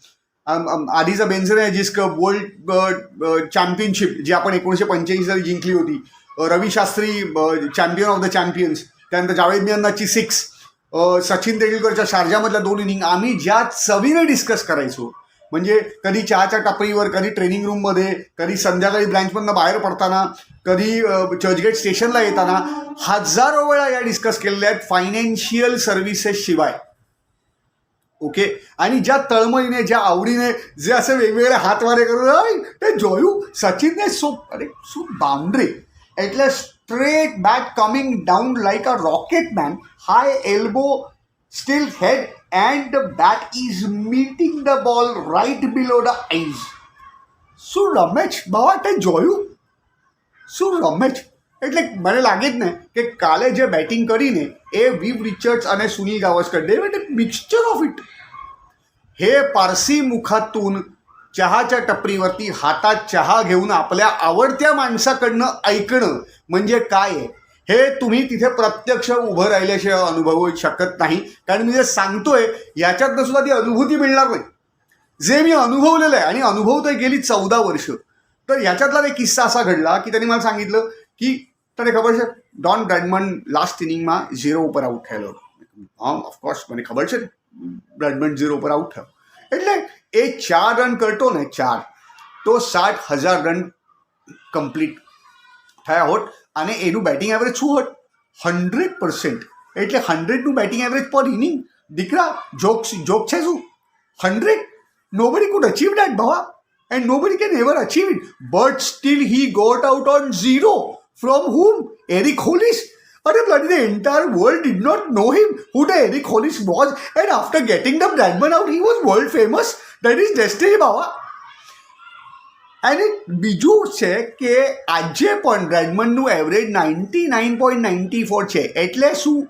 आधीचं बेन्झन जिस्क वर्ल्ड चॅम्पियनशिप जी आपण 1985 साली जिंकली होती, Ravi Shastri champion of the champions, त्यानंतर जावेद मियांदाची 6, सचिन तेंडुलकरच्या शारजामधल्या 2 इनिंग आम्ही ज्या चवीने डिस्कस करायचो, म्हणजे कधी चहाच्या टपरीवर, कधी ट्रेनिंग रूममध्ये, कधी संध्याकाळी ब्रँचमधनं बाहेर पडताना, कधी चर्चगेट स्टेशनला येताना, हजारो वेळा या डिस्कस केलेल्या आहेत फायनान्शियल सर्व्हिसेस शिवाय. ओके, आणि ज्या तळमळीने, ज्या आवडीने, जे असे वेगवेगळे हातवारे करून ते जोयू सचिनने सो बाउंड्री, એટલે straight bat coming down like a rocket man, high elbow, still head, and the bat is meeting the ball right below the eyes. શું રમેશ બાવા તે જોયું? શું રમેશ? એટલે મને લાગે જ ને કે કાલે જે બેટિંગ કરીને એ વિવ રિચર્ડ્સ અને સુનિલ ગાવસ્કર, દે વેર અ મિક્સચર ઓફ ઇટ. हे पारसी मुखातून चहाच्या टपरीवरती हातात चहा घेऊन आपल्या आवडत्या माणसाकडनं ऐकणं म्हणजे काय आहे हे तुम्ही तिथे प्रत्यक्ष उभं राहिल्याशिवाय अनुभवू शकत नाही. कारण मी जे सांगतोय याच्यातनं सुद्धा ती अनुभूती मिळणार नाही, जे मी अनुभवलेलं आहे आणि अनुभवतोय गेली 14 वर्ष. तर ह्याच्यातला एक किस्सा असा घडला की त्यांनी मला सांगितलं की तને ખબર છે ડોન બ્રેડમન લાસ્ટ ઇનિંગમાં 0 ઉપર આઉટ થયેલો. હા, ઓફકોર્સ મને ખબર છે બ્રેડમન 0 ઉપર આઉટ થયો, એટલે એ 4 રન કરતો ને 4 તો 60,000 રન કમ્પ્લીટ થયા હોત અને એનું બેટિંગ એવરેજ શું હોત? 100%. એટલે 100નું બેટિંગ એવરેજ પર ઇનિંગ. દીકરા જોક છે શું? 100? nobody could achieve that, bhava, and nobody can ever achieve it. But still he got out on 0. From whom? Eric Hollis. But bloody the entire world did not know him, who the Eric Hollis was, and after getting the Bradman out, he was world famous. That is destiny, bhava. અને બીજું છે કે આજે પણ બ્રેડમનનું એવરેજ 99.94 છે. એટલે શું?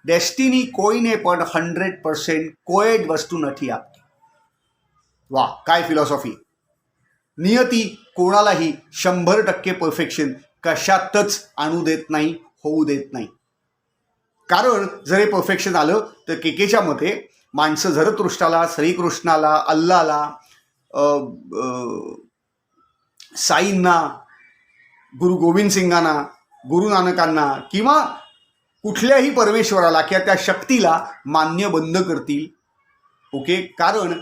ડેસ્ટિની કોઈને પણ 100% કોઈ જ વસ્તુ નથી આપતી. વાહ, काय फिलॉसॉफी. नियती कोणालाही 100% परफेक्शन कशातच आणू देत नाही, होऊ देत नाही. कारण जर हे परफेक्शन आलं तर केकेच्या मते माणसं झरतृष्टाला, श्रीकृष्णाला, अल्लाला, साईंना, गुरु गोविंद सिंगांना, गुरु नानकांना किंवा कुठल्याही परमेश्वराला किंवा त्या शक्तीला मान्य बंद करतील. ओके, कारण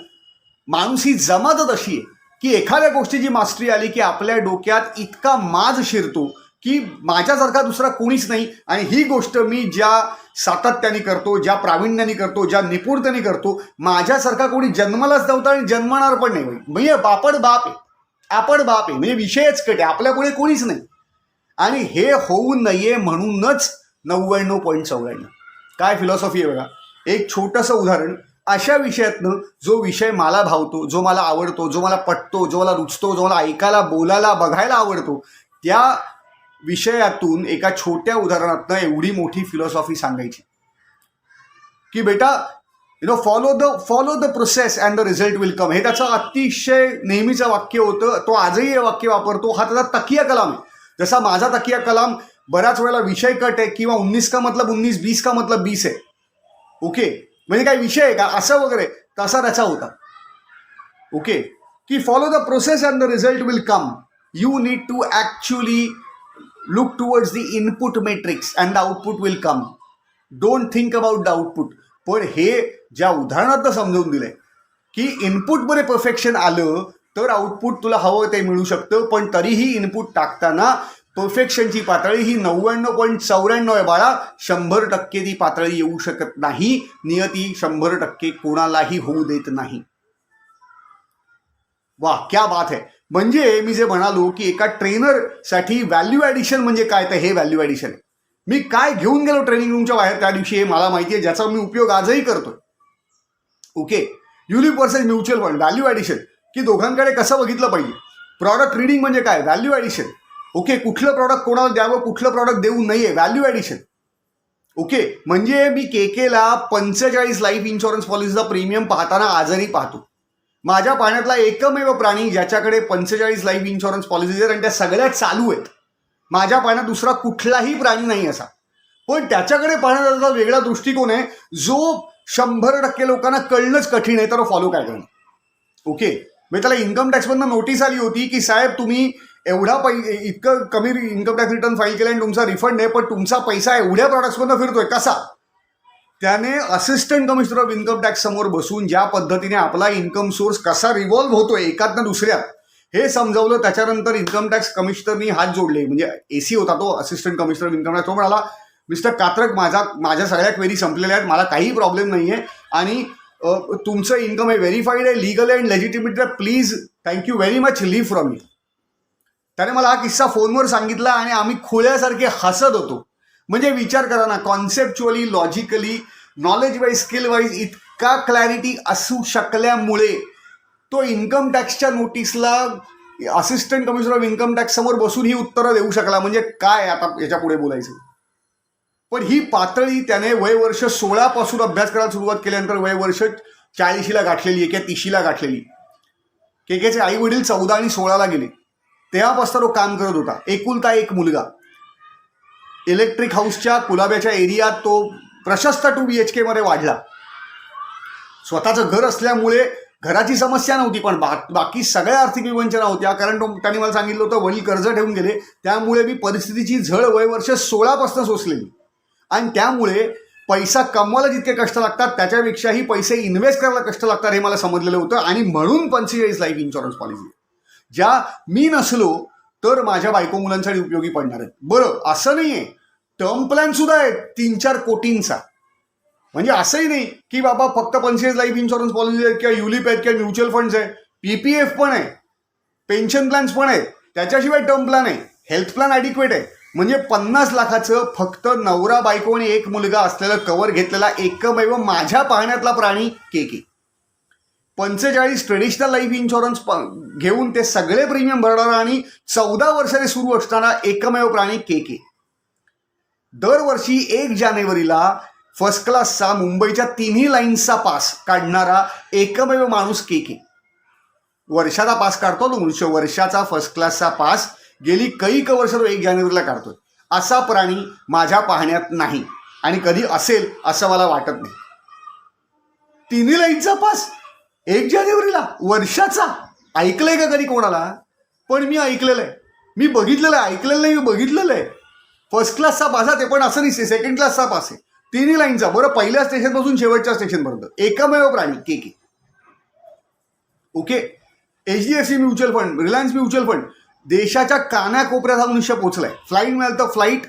माणूस ही जमातच अशी आहे की एखाद्या गोष्टीची मास्टरी आली की आपल्या डोक्यात इतका माज शिरतो की माझ्यासारखा दुसरा कोणीच नाही आणि ही गोष्ट मी ज्या सातत्याने करतो, ज्या प्रावीण्याने करतो, ज्या निपुणतेने करतो, माझ्यासारखा कोणी जन्मालाच नव्हता आणि जन्मणार पण नाही. म्हणजे आपण बाप आहे, म्हणजे विषयच कटे, आपल्या पुढे कोणीच नाही. आणि हे होऊ नये म्हणूनच 99.94. काय फिलॉसॉफी आहे बघा. एक छोटंसं उदाहरण, अशा विषयातनं जो विषय मला भावतो, जो मला आवडतो, जो मला पटतो, जो मला रुचतो, जो मला ऐकायला, बोलायला, बघायला आवडतो, त्या विषयातून एका छोट्या उदाहरणातनं एवढी मोठी फिलॉसॉफी सांगायची की बेटा follow the process and the result will कम. हे त्याचं अतिशय नेहमीचं वाक्य होतं. तो आजही हे वाक्य वापरतो. हा त्याचा तकिया कलाम आहे. जसा माझा तकिया कलाम बऱ्याच वेळेला विषय कट आहे किंवा 19 का मतलब 19, 20 का मतलब 20 आहे. ओके, म्हणजे काय विषय आहे का असं वगैरे, तसा त्याचा होता. ओके, की follow the process and the result will come. You need to actually look towards the input matrix and the output will come. Don't think about the output. पण हे ज्या उदाहरणात समजावून दिलंय की इनपुटमध्ये परफेक्शन आलं तर आउटपुट तुला हवं ते मिळू शकतं, पण तरीही इनपुट टाकताना परफेक्शनची पातळी ही 99.94 आहे बाळा. 100% ती पातळी येऊ शकत नाही. नियती 100% कोणालाही होऊ देत नाही. वा, क्या बात आहे. म्हणजे मी जे म्हणालो की एका ट्रेनरसाठी व्हॅल्यू ॲडिशन म्हणजे काय, तर हे व्हॅल्यू ॲडिशन आहे. मी काय घेऊन गेलो ट्रेनिंग रूमच्या बाहेर त्या दिवशी हे मला माहिती आहे, ज्याचा मी उपयोग आजही करतो. Okay, ULIP versus mutual fund, value addition, की दोघांकडे कसं बघितलं पाहिजे. प्रॉडक्ट रीडिंग म्हणजे काय, व्हॅल्यू ॲडिशन. ओके, कुठलं प्रॉडक्ट कोणाला द्यावं, कुठलं प्रॉडक्ट देऊ नये, व्हॅल्यू ॲडिशन. ओके, म्हणजे मी केकेला 45 लाईफ इन्शुरन्स पॉलिसीचा प्रीमियम पाहताना आजही पाहतो. माझ्या पाहण्यातला एकमेव प्राणी ज्याच्याकडे 45 लाईफ इन्शुरन्स पॉलिसीज आहेत आणि त्या सगळ्या चालू आहेत. माझ्या पाहण्यात दुसरा कुठलाही प्राणी नाही असा. पण त्याच्याकडे पाहण्याचा वेगळा दृष्टिकोन आहे जो 100% लोकांना कळणंच कठीण आहे, तर फॉलो काय करणं. ओके, म्हणजे त्याला इन्कम टॅक्समधनं नोटीस आली होती की साहेब तुम्ही एवढा इतकं कमी इन्कम टॅक्स रिटर्न फाईल केला आणि तुमचा रिफंड आहे, पण तुमचा पैसा एवढ्या प्रॉडक्ट्समधनं फिरतोय कसा. त्याने assistant commissioner of income tax समोर बसून ज्या पद्धतीने आपला इन्कम सोर्स कसा रिव्हॉल्व्ह होतोय एकातनं दुसऱ्यात हे समजावलं. त्याच्यानंतर इन्कम टॅक्स कमिशनरनी हात जोडले, म्हणजे एसी होता तो assistant commissioner of income tax. तो म्हणाला, मिस्टर कात्रक, माझ्या सगळ्या क्वेरी संपलेल्या आहेत, मला काही प्रॉब्लेम नाही आहे आणि तुमचं इन्कम हे व्हेरीफाईड आहे, लिगल आहे अँड लेजिटिमेट आहे, please thank you very much, leave from me. त्याने मला हा किस्सा फोनवर सांगितला आणि आम्ही खोळ्यासारखे हसत होतो. म्हणजे विचार करा ना, conceptually, logically, knowledge wise, skill wise इतका क्लॅरिटी असू शकल्यामुळे तो इन्कम टॅक्सच्या नोटीसला assistant commissioner of income tax समोर बसून ही उत्तरं देऊ शकला. म्हणजे काय आता याच्या पुढे बोलायचं. पण ही पातळी त्याने वयवर्ष 16 पासून अभ्यास करायला सुरुवात केल्यानंतर वयवर्ष 40ला गाठलेली आहे किंवा 30ला गाठलेली. केकेचे आई वडील 14 आणि 16ला गेले. तेव्हापासून तो काम करत होता. एकुलता एक मुलगा. इलेक्ट्रिक हाऊसच्या कुलाब्याच्या एरियात तो प्रशस्त 2 BHK मध्ये वाढला. स्वतःचं घर असल्यामुळे घराची समस्या नव्हती, पण बाकी सगळ्या आर्थिक विवंचना होत्या. कारण त्यांनी मला सांगितलं होतं वडील कर्ज ठेवून गेले, त्यामुळे मी परिस्थितीची झळ वयवर्ष 16 पासून सोसलेली. आणि त्यामुळे पैसा कमवायला जितके कष्ट लागतात त्याच्यापेक्षाही पैसे इन्व्हेस्ट करायला कष्ट लागतात हे मला समजलेलं होतं. आणि म्हणून 45 लाईफ इन्शुरन्स पॉलिसी ज्या मी नसलो तर माझ्या बायको मुलांसाठी उपयोगी पडणार आहेत. बरं, असं नाही आहे, टर्म प्लॅन सुद्धा आहे 3-4 कोटींचा. म्हणजे असंही नाही की बाबा फक्त 45 लाईफ इन्शुरन्स पॉलिसी आहेत किंवा युलिप आहेत किंवा म्युच्युअल फंड्स आहे. PPF पण आहे, पेन्शन प्लॅन्स पण आहेत, त्याच्याशिवाय टर्म प्लॅन आहे, हेल्थ प्लॅन ॲडिक्वेट आहे. म्हणजे 50 लाखाचं फक्त नवरा बायको आणि एक मुलगा असलेलं कव्हर घेतलेला एकमेव माझ्या पाहण्यातला प्राणी केके. 45 ट्रेडिशनल लाईफ इन्शुरन्स घेऊन ते सगळे प्रीमियम भरणारा आणि 14 वर्षाने सुरू असताना एकमेव प्राणी केके. दरवर्षी 1 जानेवारीला फर्स्ट क्लासचा मुंबईच्या 3 लाईन्सचा पास काढणारा एकमेव माणूस केके. वर्षाचा पास काढतो तो, वर्षाचा फर्स्ट क्लासचा पास गेली कैक वर्ष तो 1 जानेवारीला काढतोय. असा प्राणी माझ्या पाहण्यात नाही आणि कधी असेल असं मला वाटत नाही. 3 लाईनचा पास 1 जानेवारीला वर्षाचा, ऐकलंय का कधी कोणाला? पण मी ऐकलेलं आहे. मी बघितलेलं आहे, ऐकलेलं नाही, मी बघितलेलं आहे. फर्स्ट क्लासचा पास आहे, ते पण असं नाही सेकंड क्लासचा पास आहे, तिन्ही लाईनचा. बरं, पहिल्या स्टेशनपासून शेवटच्या स्टेशनपर्यंत एकमेव प्राणी के. Okay. HDFC mutual fund, Reliance mutual fund, देशाच्या कानाकोपऱ्यात हा मनुष्य पोहोचलाय. फ्लाईट मिळालं तर फ्लाईट,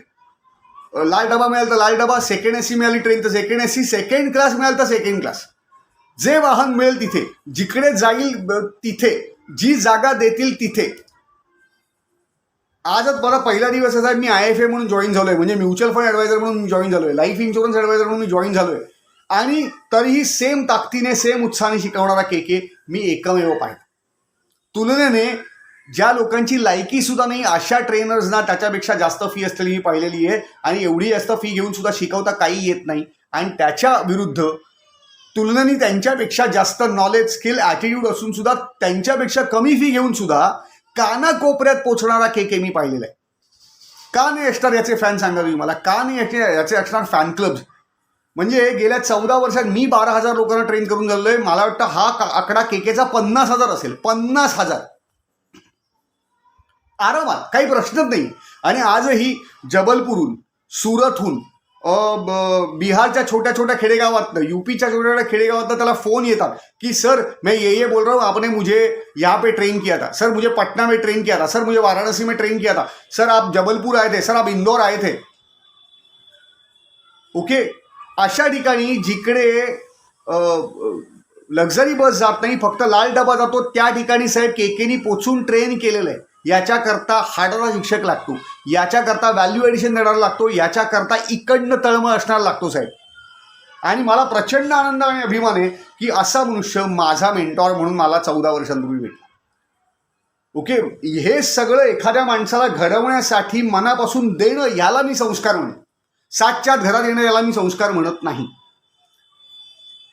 लाल डबा मिळाला तर लाल डबा, सेकंड AC मिळाली ट्रेन तर सेकंड AC, सेकंड क्लास मिळाला तर सेकंड क्लास. जे वाहन मिळेल तिथे, जिकडे जाईल तिथे, जी जागा देतील तिथे. आजच मला पहिला दिवस असा मी IFA म्हणून जॉईन झालोय, म्हणजे म्युच्युअल फंड ॲडवायझर म्हणून जॉईन झालोय, लाईफ इन्शुरन्स ॲडवायझर म्हणून मी जॉईन झालोय. आणि तरीही सेम ताकदीने सेम उत्साहाने शिकवणारा के मी एकमेव पाहिजे. तुलनेने ज्या लोकांची लायकी सुद्धा नाही अशा ट्रेनर्सना त्याच्यापेक्षा जास्त फी असलेली मी पाहिलेली आहे. आणि एवढी जास्त फी घेऊन सुद्धा शिकवता काही येत नाही. आणि त्याच्या विरुद्ध तुलनेने त्यांच्यापेक्षा जास्त नॉलेज, स्किल, ॲटिट्यूड असून सुद्धा त्यांच्यापेक्षा कमी फी घेऊन सुद्धा कानाकोपऱ्यात पोचणारा के मी पाहिलेला आहे. का नाही असणार याचे फॅन सांगा तुम्ही मला, का नाही याचे असणार फॅन क्लब्स. म्हणजे गेल्या 14 वर्षात मी 12,000 लोकांना ट्रेन करून झालोय. मला वाटतं हा आकडा केचा 50,000 असेल. 50,000 आरामात, काही प्रश्नच नाही. आणि आजही जबलपूरहून, सुरतहून, बिहारच्या छोट्या छोट्या खेडेगावातनं, यूपीच्या छोट्या छोट्या खेडेगावातनं त्याला फोन येतात की सर मैं ये बोल रहा हूँ, आपने मुझे यहाँ पे ट्रेन किया था, सर मुझे पटना में ट्रेन किया था, सर मुझे वाराणसी में ट्रेन किया था, सर आप जबलपूर आए थे, सर आप इंदौर आए थे. ओके. अशा ठिकाणी जिकडे लक्झरी बस जात नाही, फक्त लाल डबा जातो, त्या ठिकाणी साहेब केकेनी पोचून ट्रेन केलेलं आहे. याच्याकरता हाडाचा शिक्षक लागतो, याच्याकरता व्हॅल्यू ॲडिशन देणारा लागतो, याच्याकरता इकडनं तळमळ असणार लागतो साहेब. आणि मला प्रचंड आनंद आणि अभिमान आहे की असा मनुष्य माझा मेंटॉर म्हणून मला 14 वर्षांपूर्वी भेटला. ओके. हे सगळं एखाद्या माणसाला घडवण्यासाठी मनापासून देणं, याला मी संस्कार म्हणतो. 7च्या घरात येणं याला मी संस्कार म्हणत नाही.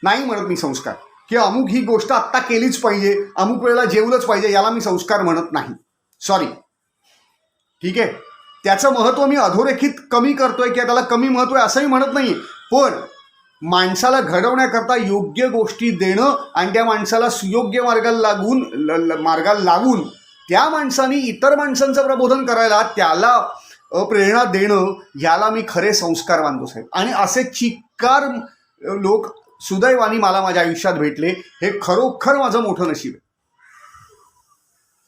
नाही म्हणत मी संस्कार, की अमुक ही गोष्ट आत्ता केलीच पाहिजे, अमुक वेळेला जेवलंच पाहिजे, याला मी संस्कार म्हणत नाही. सॉरी. ठीक आहे. त्याचं महत्त्व मी अधोरेखित कमी करतोय किंवा त्याला कमी महत्त्व आहे असंही म्हणत नाही. पण माणसाला घडवण्याकरता योग्य गोष्टी देणं आणि त्या माणसाला सुयोग्य मार्गाला लागून त्या माणसाने इतर माणसांचं प्रबोधन करायला, त्याला प्रेरणा देणं, याला मी खरे संस्कार मानतो साहेब. आणि असे चिक्कार लोक सुदैवाने मला माझ्या आयुष्यात भेटले. हे खरोखर माझं मोठं नशीब आहे.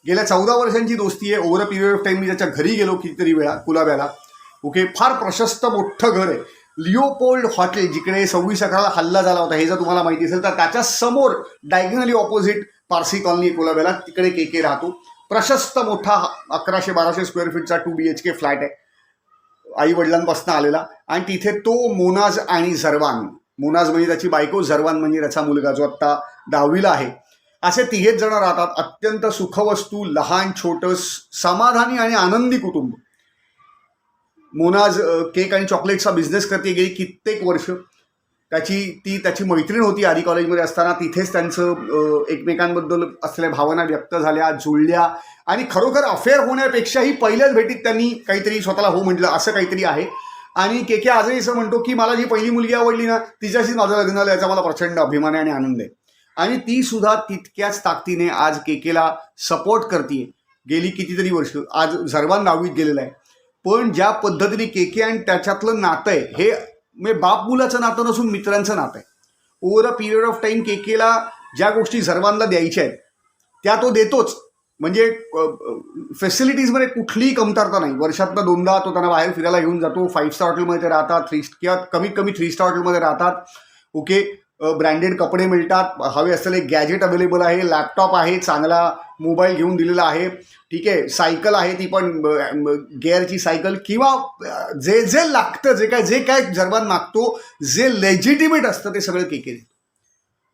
गेल्या 14 वर्षांची दोस्ती आहे. Over a period of time मी त्याच्या घरी गेलो कितीतरी वेळा, कुलाब्याला. ओके. फार प्रशस्त मोठं घर आहे. लिओपोल्ड हॉटेल, जिकडे 26/11 हल्ला झाला होता, हे जर तुम्हाला माहिती असेल तर त्याच्या समोर डायगनली ऑपोजिट पारसी कॉलनी कुलाब्याला, तिकडे के राहतो. प्रशस्त मोठा 1100-1200 स्क्वेअर फीटचा 2 BHK फ्लॅट आहे, आई वडिलांपासून आलेला. आणि तिथे तो मोनाज आणि झरवान, मोनाज म्हणजे त्याची बायको, झरवान म्हणजे त्याचा मुलगा जो आत्ता 10वीला आहे, असे 3 जण राहतात. अत्यंत सुखवस्तू, लहान छोटं समाधानी आणि आनंदी कुटुंब. मोनाज केक आणि चॉकलेटचा बिझनेस करते गेली कित्येक वर्ष. त्याची मैत्रीण होती आधी कॉलेजमध्ये असताना. तिथेच त्यांचं एकमेकांबद्दल असलेल्या भावना व्यक्त झाल्या, जुळल्या. आणि खरोखर अफेअर होण्यापेक्षाही पहिल्याच भेटीत त्यांनी काहीतरी स्वतःला हो म्हटलं, असं काहीतरी आहे. आणि के आजही असं म्हणतो की मला जी पहिली मुलगी आवडली ना, तिच्याशी माझं लग्न झालं, याचा मला प्रचंड अभिमान आहे आणि आनंद आहे. आणि ती सुद्धा तितक्याच ताकदीने आज केला सपोर्ट करते गेली कितीतरी वर्ष. आज झरवान 10वीत गेलेला आहे. पण ज्या पद्धतीने के आणि त्याच्यातलं नातं आहे, हे म्हणजे बाप मुलाचं नातं नसून मित्रांचं नातं आहे. Over a period of time केला ज्या गोष्टी झरवानला द्यायच्या आहेत त्या तो देतोच. म्हणजे फॅसिलिटीजमध्ये कुठलीही कमतरता नाही. वर्षातनं 2दा तो त्यांना बाहेर फिरायला घेऊन जातो. 5 स्टार हॉटेलमध्ये ते राहतात, किंवा कमीत कमी 3 स्टार हॉटेलमध्ये राहतात. ओके. ब्रँडेड कपडे मिळतात, हवे असलेले गॅजेट अवेलेबल आहे, लॅपटॉप आहे, चांगला मोबाईल घेऊन दिलेला आहे. ठीक आहे. सायकल आहे, ती पण गेअरची सायकल, किंवा जे लागतं, जे काय झरवान मागतो, जे लेजिटिमेट असतं ते सगळं के.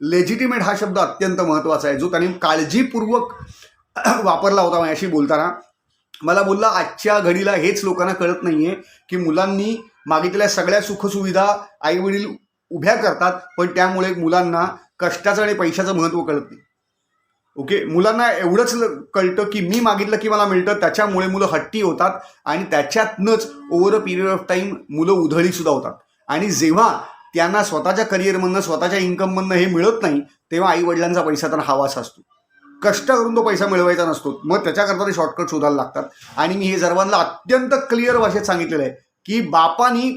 लेजिटिमेट हा शब्द अत्यंत महत्त्वाचा आहे, जो त्याने काळजीपूर्वक वापरला होता माझ्याशी बोलताना. मला बोलला, आजच्या घडीला हेच लोकांना कळत नाहीये की मुलांनी मागितलेल्या सगळ्या सुखसुविधा आईवडील उभ्या करतात, पण त्यामुळे मुलांना कष्टाचं आणि पैशाचं महत्त्व कळत नाही. ओके. मुलांना एवढंच कळतं की मी मागितलं की मला मिळतं, त्याच्यामुळे मुलं हट्टी होतात. आणि त्याच्यातनंच over a period of time मुलं उधळी सुद्धा होतात. आणि जेव्हा त्यांना स्वतःच्या करिअरमधनं, स्वतःच्या इन्कममधनं हे मिळत नाही, तेव्हा आई वडिलांचा पैसा त्यांना हवाच असतो. कष्ट करून तो पैसा मिळवायचा नसतो, मग त्याच्याकरता ते शॉर्टकट शोधायला लागतात. आणि मी हे सर्वांना अत्यंत क्लिअर भाषेत सांगितलेलं आहे की बापानी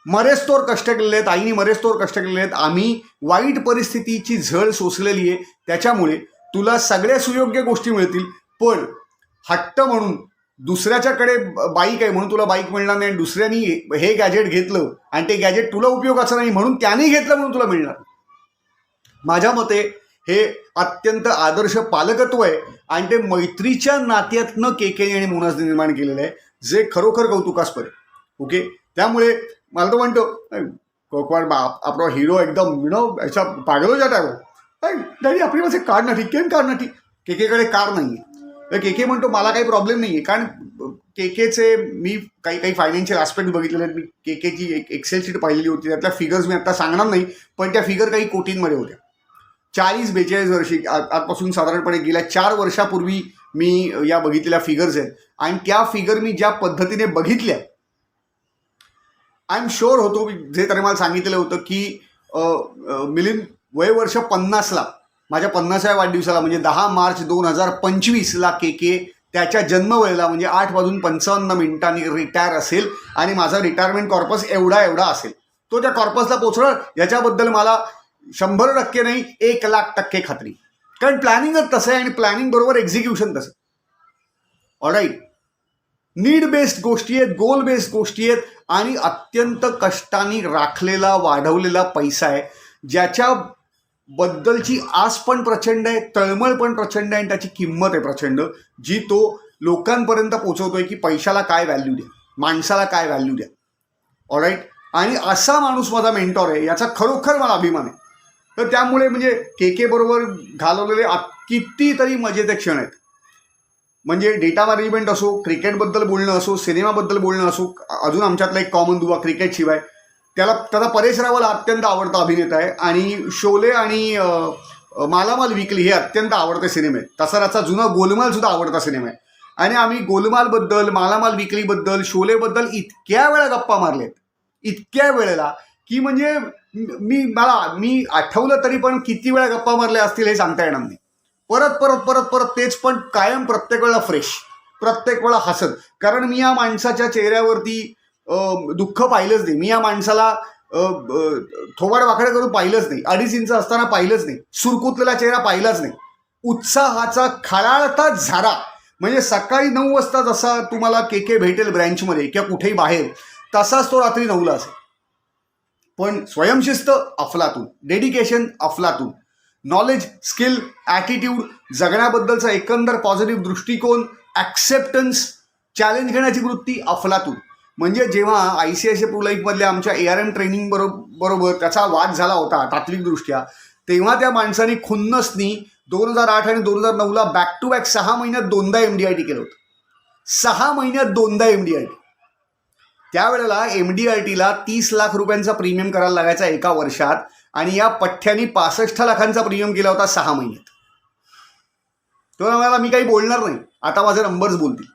मरेस्तोवर कष्ट केलेले आहेत, आईनी मरेस्तोवर कष्ट केलेले आहेत, आम्ही वाईट परिस्थितीची झळ सोसलेली आहे, त्याच्यामुळे तुला सगळ्या सुयोग्य गोष्टी मिळतील, पण हट्ट म्हणून दुसऱ्याच्याकडे बाईक आहे म्हणून तुला बाईक मिळणार नाही, दुसऱ्यानी हे गॅजेट घेतलं आणि ते गॅजेट तुला उपयोगाचं नाही म्हणून त्याने घेतलं म्हणून तुला मिळणार. माझ्या मते हे अत्यंत आदर्श पालकत्व आहे आणि ते मैत्रीच्या नात्यातनं केकेने आणि मोनाजने निर्माण केलेलं आहे, जे खरोखर कौतुकास्पद आहे. ओके, त्यामुळे मला तो म्हणतो कोकवाड आपला हिरो एकदम ऐसा पागल हो जाता है डॅडी आपली माझे कार नाही केम कार नाही, केकेकडे कार नाही आहे. केके म्हणतो मला काही प्रॉब्लेम नाही आहे, कारण केकेचे मी काही फायनान्शियल ॲस्पेक्ट बघितलेले आहेत. मी केकेची एक एक्सेल शीट पाहिलेली होती, त्यातल्या फिगर्स मी आता सांगणार नाही, पण त्या फिगर काही कोटींमध्ये होत्या. 40-42 वर्षी आजपासून साधारणपणे गेल्या 4 वर्षापूर्वी मी या बघितलेल्या फिगर्स आहेत आणि त्या फिगर मी ज्या पद्धतीने बघितल्या, आय एम शुअर होतो, जे त्याने मला सांगितलेलं होतं की मिलिंद वयवर्ष 50ला माझ्या 50व्या वाढदिवसाला म्हणजे 10 मार्च 2025ला केके त्याच्या जन्मवेळेला म्हणजे 8:55 रिटायर असेल आणि माझा रिटायरमेंट कॉर्पस एवढा असेल. तो त्या कॉर्पसला पोचणार याच्याबद्दल मला 100% नाही 1,00,000% खात्री, कारण प्लॅनिंगच तसं आहे आणि प्लॅनिंग बरोबर एक्झिक्युशन तसं. ऑलराईट, नीड बेस्ड गोष्टी आहेत, गोल बेस्ड गोष्टी आहेत आणि अत्यंत कष्टाने राखलेला वाढवलेला पैसा आहे, ज्याच्याबद्दलची आस पण प्रचंड आहे, तळमळ पण प्रचंड आहे आणि त्याची किंमत आहे प्रचंड, जी तो लोकांपर्यंत पोचवतोय की पैशाला काय व्हॅल्यू द्या, माणसाला काय व्हॅल्यू द्या. ऑलराईट, आणि असा माणूस माझा मेंटॉर आहे याचा खरोखर मला अभिमान आहे. तर त्यामुळे म्हणजे केके बरोबर घालवलेले कितीतरी मजेचे क्षण आहेत. म्हणजे डेटा मॅनेजमेंट असो, क्रिकेटबद्दल बोलणं असो, सिनेमाबद्दल बोलणं असो, अजून आमच्यातला एक कॉमन दुवा क्रिकेटशिवाय त्याचा परेश रावल अत्यंत आवडता अभिनेता आहे आणि शोले आणि मालामाल विकली हे अत्यंत आवडते सिनेमे आहेत. तसा त्याचा जुना गोलमाल सुद्धा आवडता सिनेमा आहे आणि आम्ही गोलमालबद्दल, मालामाल विकलीबद्दल, शोलेबद्दल इतक्या वेळा गप्पा मारलेत, इतक्या वेळेला की म्हणजे मी आठवलं तरी पण किती वेळा गप्पा मारल्या असतील हे सांगता येणार नाही. परत तेच, पण कायम प्रत्येक वेळेला फ्रेश, प्रत्येक वेळा हसत, कारण मी या माणसाच्या चेहऱ्यावरती दुःख पाहिलंच नाही, मी या माणसाला थोबाड वाकडं करून पाहिलंच नाही, 2.5 इंच असताना पाहिलंच नाही, सुरकुतलेला चेहरा पाहिलाच नाही, उत्साहाचा खळाळता झारा, म्हणजे सकाळी 9 वाजता जसा तुम्हाला केके भेटेल ब्रँचमध्ये किंवा कुठेही बाहेर, तसाच तो रात्री 9ला असेल. पण स्वयंशिस्त अफलातून, डेडिकेशन अफलातून, नॉलेज, स्किल, ॲटिट्यूड, जगण्याबद्दलचा एकंदर पॉझिटिव्ह दृष्टिकोन, ॲक्सेप्टन्स, चॅलेंज घेण्याची वृत्ती अफलातून. म्हणजे जेव्हा ICICI प्रो लाईफमधल्या आमच्या ARM ट्रेनिंग बरोबर त्याचा वाद झाला होता तात्विकदृष्ट्या, तेव्हा त्या माणसाने खुन्नसनी 2008 आणि 2009ला बॅक टू बॅक 6 महिन्यात 2दा MDRT केलं होतं. 6 महिन्यात 2दा MDRT. त्यावेळेला MDRTला 30 लाख रुपयांचा प्रीमियम करायला लागायचा एका वर्षात आणि या पठ्ठ्यानी 65 लाखांचा प्रीमियम केला होता 6 महिन्यात. तो म्हणाला मी काही बोलणार नाही, आता माझे नंबर्स बोलतील.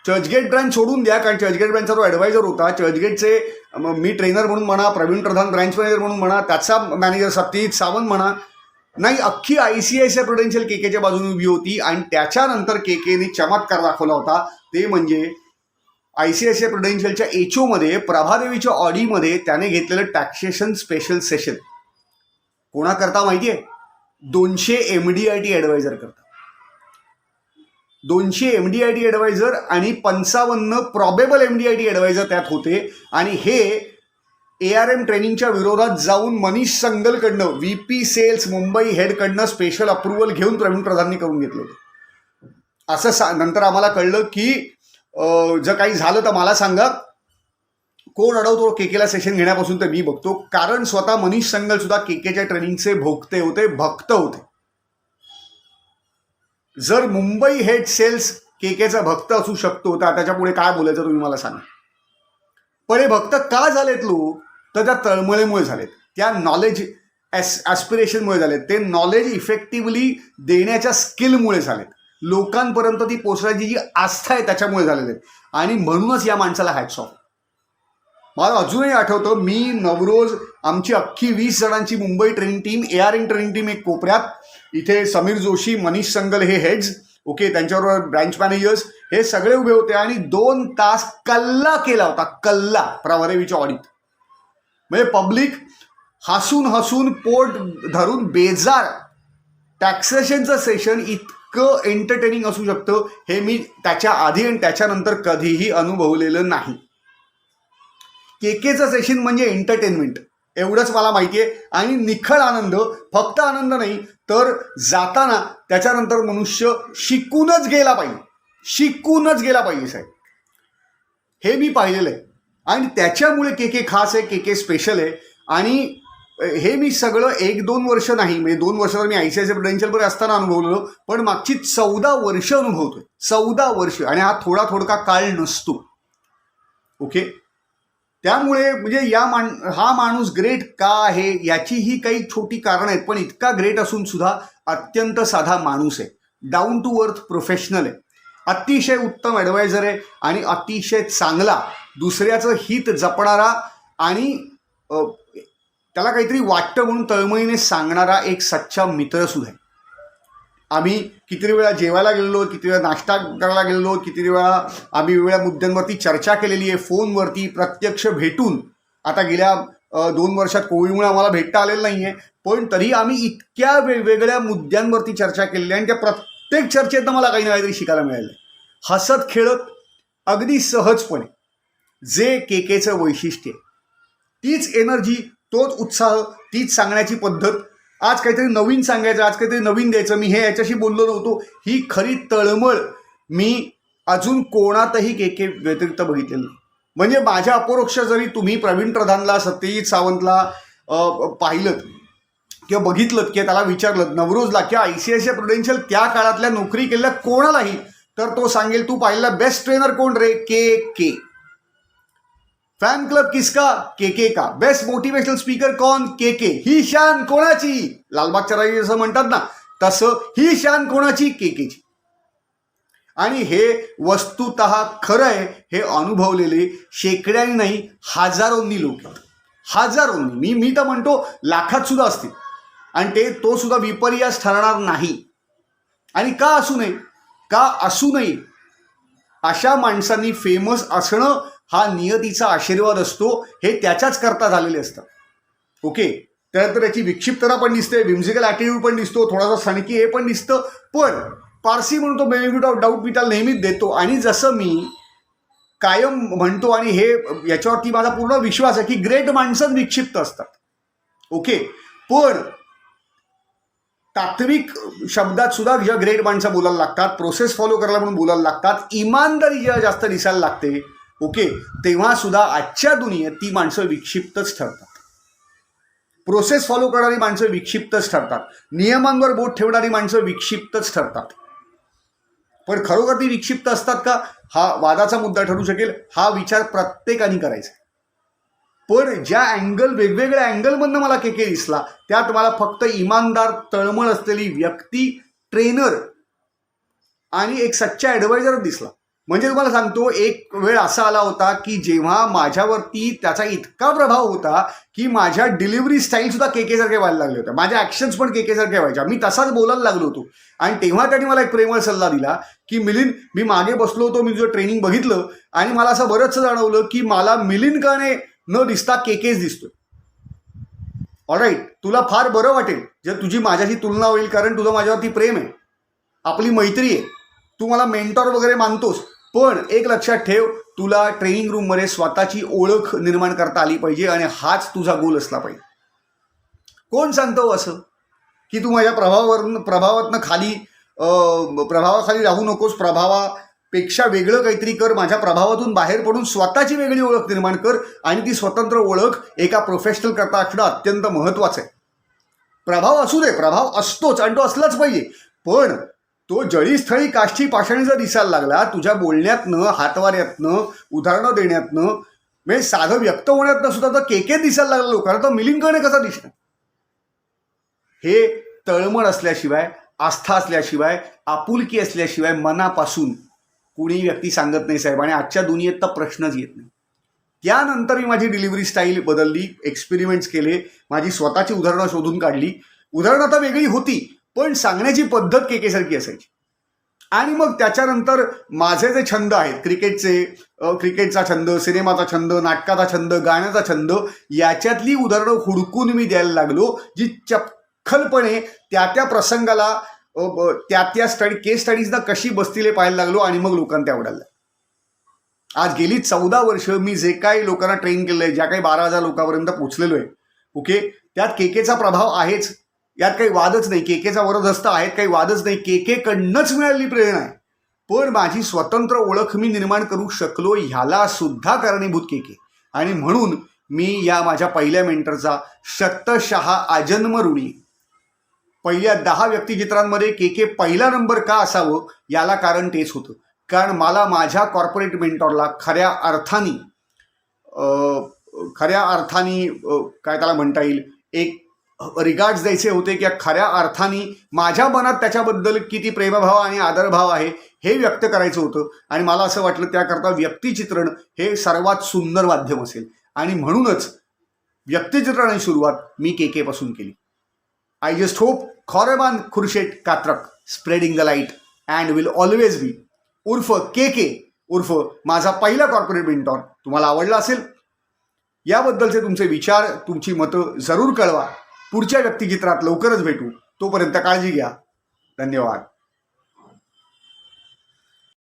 चर्चगेट ब्रँच सोडून द्या, कारण चर्चगेट ब्रँचचा तो ॲडवायझर होता. चर्चगेटचे मी ट्रेनर म्हणून म्हणा, प्रवीण प्रधान ब्रँच मॅनेजर म्हणून म्हणा, त्याचा मॅनेजर सत्यजित सावंत म्हणा, नाही अख्खी ICICI प्रुडेन्शियल केकेच्या बाजूने उभी होती. आणि त्याच्यानंतर केकेने चमत्कार दाखवला होता, ते म्हणजे ICICI प्रुडेन्शियलच्या HOमध्ये प्रभादेवीच्या ऑडीमध्ये त्याने घेतलेलं टॅक्सेशन स्पेशल सेशन कोणाकरता माहिती आहे? 200 MDRT ॲडवायझर करता. 200 MDRT ॲडवायझर आणि 55 प्रॉबेबल MDRT ॲडवायझर त्यात होते. आणि हे ARM ट्रेनिंगच्या विरोधात जाऊन मनीष संगलकडनं, VP सेल्स मुंबई हेडकडनं स्पेशल अप्रुव्हल घेऊन प्रवीण प्रधाननी करून घेतलं होतं. असं नंतर आम्हाला कळलं की जर काही झालं तर मला सांगा, कोण अडवतो केकेला सेशन घेण्यापासून तर मी बघतो. कारण स्वतः मनीष संगल सुद्धा केकेच्या ट्रेनिंगचे भोगते होते, भक्त होते. जर मुंबई हेड सेल्स केकेचा भक्त असू शकतो तर त्याच्या पुढे काय बोलायचं तुम्ही मला सांगा. पण हे भक्त का झालेत लोक? तर त्या तळमळीमुळे झालेत, त्या नॉलेज ॲस्पिरेशनमुळे झालेत, ते नॉलेज इफेक्टिव्हली देण्याच्या स्किलमुळे झालेत, लोकांपर्यंत ती पोचण्याची जी आस्था आहे त्याच्यामुळे झालेले आहेत. आणि म्हणूनच या माणसाला हॅट्स ऑफ. मला अजूनही आठवतं, मी नवरोज आमची अख्खी 20 जणांची Mumbai training team, ARN training team एक कोपऱ्यात, इथे समीर जोशी, मनीष संगल हे हेड्स, ओके, त्यांच्याबरोबर ब्रँच मॅनेजर्स हे सगळे उभे होते आणि 2 तास कल्ला केला होता, कल्ला प्रवरेवीच्या ऑडिट. म्हणजे पब्लिक हसून हसून पोट धरून बेजार. टॅक्सेशनचं सेशन इतकं एंटरटेनिंग असू शकतं हे मी त्याच्या आधी आणि त्याच्यानंतर कधीही अनुभवलेलं नाही. केकेचं सेशन म्हणजे एंटरटेनमेंट एवढंच मला माहिती आहे. आणि निखळ आनंद, फक्त आनंद नाही तर जाताना त्याच्यानंतर मनुष्य शिकूनच गेला पाहिजे, शिकूनच गेला पाहिजे साहेब. हे मी पाहिलेलं आहे आणि त्याच्यामुळे केके खास आहे, केके स्पेशल आहे. आणि हे मी सगळं 1-2 वर्ष नाही, म्हणजे 2 वर्ष तर मी ICICI प्रुडेन्शियलमध्ये असताना अनुभवलं, पण मागची 14 वर्ष अनुभवतोय, 14 वर्ष. आणि हा थोडा काळ नसतो, ओके. त्यामुळे म्हणजे हा माणूस ग्रेट का आहे याचीही काही छोटी कारणं आहेत, पण इतका ग्रेट असून सुद्धा अत्यंत साधा माणूस आहे, डाऊन टू अर्थ प्रोफेशनल आहे, अतिशय उत्तम ॲडवायझर आहे आणि अतिशय चांगला दुसऱ्याचं हित जपणारा आणि त्याला काहीतरी वाटतं म्हणून तळमळीने सांगणारा एक सच्चा मित्रसुद्धा आहे. आम्ही किती वेळा जेवायला गेलेलो, किती वेळा नाश्ता करायला गेलेलो, किती वेळा आम्ही वेगवेगळ्या मुद्द्यांवरती चर्चा केलेली आहे, फोनवरती, प्रत्यक्ष भेटून. आता गेल्या 2 वर्षात कोविडमुळे आम्हाला भेटता आलेलं नाही आहे, पण तरी आम्ही इतक्या वेगवेगळ्या मुद्द्यांवरती चर्चा केलेली आहे आणि त्या प्रत्येक चर्चेतनं मला काही ना काहीतरी शिकायला मिळालं आहे. हसत खेळत अगदी सहजपणे, जे केकेचं वैशिष्ट्य आहे, तीच एनर्जी, तोच उत्साह, तीच सांगण्याची पद्धत. आज काहीतरी नवीन सांगायचं, आज काहीतरी नवीन द्यायचं. मी हे याच्याशी बोललो नव्हतो, ही खरी तळमळ मी अजून कोणातही केके व्यतिरिक्त बघितलेलं नाही. म्हणजे माझ्या अपरोक्ष जरी तुम्ही प्रवीण प्रधानला, सत्यजित सावंतला पाहिलं किंवा बघितलं किंवा त्याला विचारलं नवरोजला किंवा ICICI प्रुडेन्शियल त्या काळातल्या नोकरी केलेल्या कोणालाही, तर तो सांगेल तू पाहिलेला बेस्ट ट्रेनर कोण रे? के. फॅन क्लब किसका? केके का. बेस्ट मोटिवेशनल स्पीकर कौन? केके. ही शान कोणाची? लालबागच्या राजाची जसं म्हणतात ना, तसं ही शान कोणाची? केकेची. आणि हे वस्तुतः खरं आहे, हे अनुभवलेले शेकड्यांनी नाही हजारोंनी लोक, हजारोंनी. मी तर म्हणतो लाखात सुद्धा असतील. आणि तो सुद्धा विपर्यास ठरणार नाही. आणि का असू नये अशा माणसांनी फेमस असणं हा नियतीचा आशीर्वाद असतो, हे त्याच्याच करता झालेले असतात, ओके. त्यानंतर याची विक्षिप्तता पण दिसते, व्हिम्सिकल ॲटिट्यूड पण दिसतो, थोडासा सणकी हे पण दिसतं. पण पारसी म्हणून तो बेनिफिट ऑफ डाऊट मी त्याला नेहमीच देतो. आणि जसं मी कायम म्हणतो आणि हे याच्यावरती माझा पूर्ण विश्वास आहे की ग्रेट माणसंच विक्षिप्त असतात, ओके. पण तात्विक शब्दात सुद्धा जेव्हा ग्रेट माणसं बोलायला लागतात, प्रोसेस फॉलो करायला म्हणून बोलायला लागतात, इमानदारी जेव्हा जास्त दिसायला लागते, ओके, तेव्हा सुद्धा आजच्या दुनियेत ती माणसं विक्षिप्तच ठरतात. प्रोसेस फॉलो करणारी माणसं विक्षिप्तच ठरतात, नियमांवर बोट ठेवणारी माणसं विक्षिप्तच ठरतात. पण खरोखर ती विक्षिप्त असतात का, हा वादाचा मुद्दा ठरू शकेल. हा विचार प्रत्येकाने करायचा. पण ज्या वेगवेगळ्या अँगलमधनं मला केके दिसला, त्यात मला फक्त इमानदार, तळमळ असलेली व्यक्ती, ट्रेनर आणि एक सच्चा ॲडवायझर दिसला. म्हणजे तुम्हाला सांगतो, एक वेळ असा आला होता की जेव्हा माझ्यावरती त्याचा इतका प्रभाव होता की माझ्या डिलिव्हरी स्टाईल सुद्धा केकेसारखे व्हायला लागले होते, माझ्या ॲक्शन्स पण केकेसारखे व्हायच्या, मी तसाच बोलायला लागलो होतो. आणि तेव्हा त्यांनी मला एक प्रेमळ सल्ला दिला की मिलिंद, मी मागे बसलो होतो, मी तुझं ट्रेनिंग बघितलं आणि मला असं बरंचसं जाणवलं की मला मिलिंदकडे न दिसता केकेच दिसतोय. ऑलराईट, तुला फार बरं वाटेल जर तुझी माझ्याशी तुलना होईल, कारण तुझं माझ्यावरती प्रेम आहे, आपली मैत्री आहे, तू मला मेंटॉर वगैरे मानतोस. पण एक लक्षात ठेव, तुला ट्रेनिंग रूममध्ये स्वतःची ओळख निर्माण करता आली पाहिजे आणि हाच तुझा गोल असला पाहिजे. कोण सांगतो असं की तू माझ्या प्रभावातनं प्रभावाखाली राहू नकोस, प्रभावापेक्षा वेगळं काहीतरी कर, माझ्या प्रभावातून बाहेर पडून स्वतःची वेगळी ओळख निर्माण कर. आणि ती स्वतंत्र ओळख एका प्रोफेशनल करता असणं अत्यंत महत्त्वाचं आहे. प्रभाव असू दे, प्रभाव असतोच आणि तो असलाच पाहिजे, पण तो जळीस्थळी काष्ठी पाषाणी जर दिसायला लागला तुझ्या बोलण्यातनं, हातवाऱ्यातनं, उदाहरणं देण्यातनं, म्हणजे साधं व्यक्त होण्यातनं सुद्धा तर केके दिसायला लागला लोकांना, तर मिलिंदकडे कसा दिसणार? हे तळमळ असल्याशिवाय, आस्था असल्याशिवाय, आपुलकी असल्याशिवाय मनापासून कुणी व्यक्ती सांगत नाही साहेब. आणि आजच्या दुनियेत तर प्रश्नच येत नाही. त्यानंतर मी माझी डिलिव्हरी स्टाईल बदलली, एक्सपेरिमेंट्स केले, माझी स्वतःची उदाहरणं शोधून काढली. उदाहरणं आता वेगळी होती, पण सांगण्याची पद्धत केकेसारखी असायची. आणि मग त्याच्यानंतर माझे जे छंद आहेत, क्रिकेटचा छंद, सिनेमाचा छंद, नाटकाचा छंद, गाण्याचा छंद, याच्यातली उदाहरणं हुडकून मी द्यायला लागलो, जी चपखलपणे त्या प्रसंगाला केस स्टडीजना कशी बसतीले पाहायला लागलो आणि मग लोकांना ते आवडायला. आज गेली 14 वर्ष मी जे काही लोकांना ट्रेन केलं आहे, ज्या काही 12,000 लोकांपर्यंत पोहोचलेलो आहे, ओके, त्यात केकेचा प्रभाव आहेच, यात काही वादच नाही. केकेचा वरदहस्त आहेत, काही वादच नाही. केकेकडनंच मिळालेली प्रेरणा आहे. पण माझी स्वतंत्र ओळख मी निर्माण करू शकलो, ह्याला सुद्धा कारणीभूत केके. आणि म्हणून मी या माझ्या पहिल्या मेंटरचा शतशः आजन्म ऋणी. पहिल्या 10 व्यक्तिचित्रांमध्ये केके पहिला नंबर का असावं, याला कारण तेच होतं. कारण मला माझ्या कॉर्पोरेट मेंटॉरला खऱ्या अर्थाने काय त्याला म्हणता येईल, एक रिगार्ड्स द्यायचे होते, की खऱ्या अर्थाने माझ्या मनात त्याच्याबद्दल किती प्रेमभाव आणि आदरभाव आहे हे व्यक्त करायचं होतं. आणि मला असं वाटलं त्याकरता व्यक्तिचित्रण हे सर्वात सुंदर माध्यम असेल. आणि म्हणूनच व्यक्तिचित्रणाची सुरुवात मी केकेपासून केली. I just hope Khoreman Khurshed Katrak spreading the light and will always be उर्फ केके उर्फ माझा पहिला कॉर्पोरेट मेंटॉर तुम्हाला आवडला असेल. याबद्दलचे तुमचे विचार, तुमची मतं जरूर कळवा. पुढच्या व्यक्तिचित्रात लवकरच भेटू. तोपर्यंत काळजी घ्या. धन्यवाद.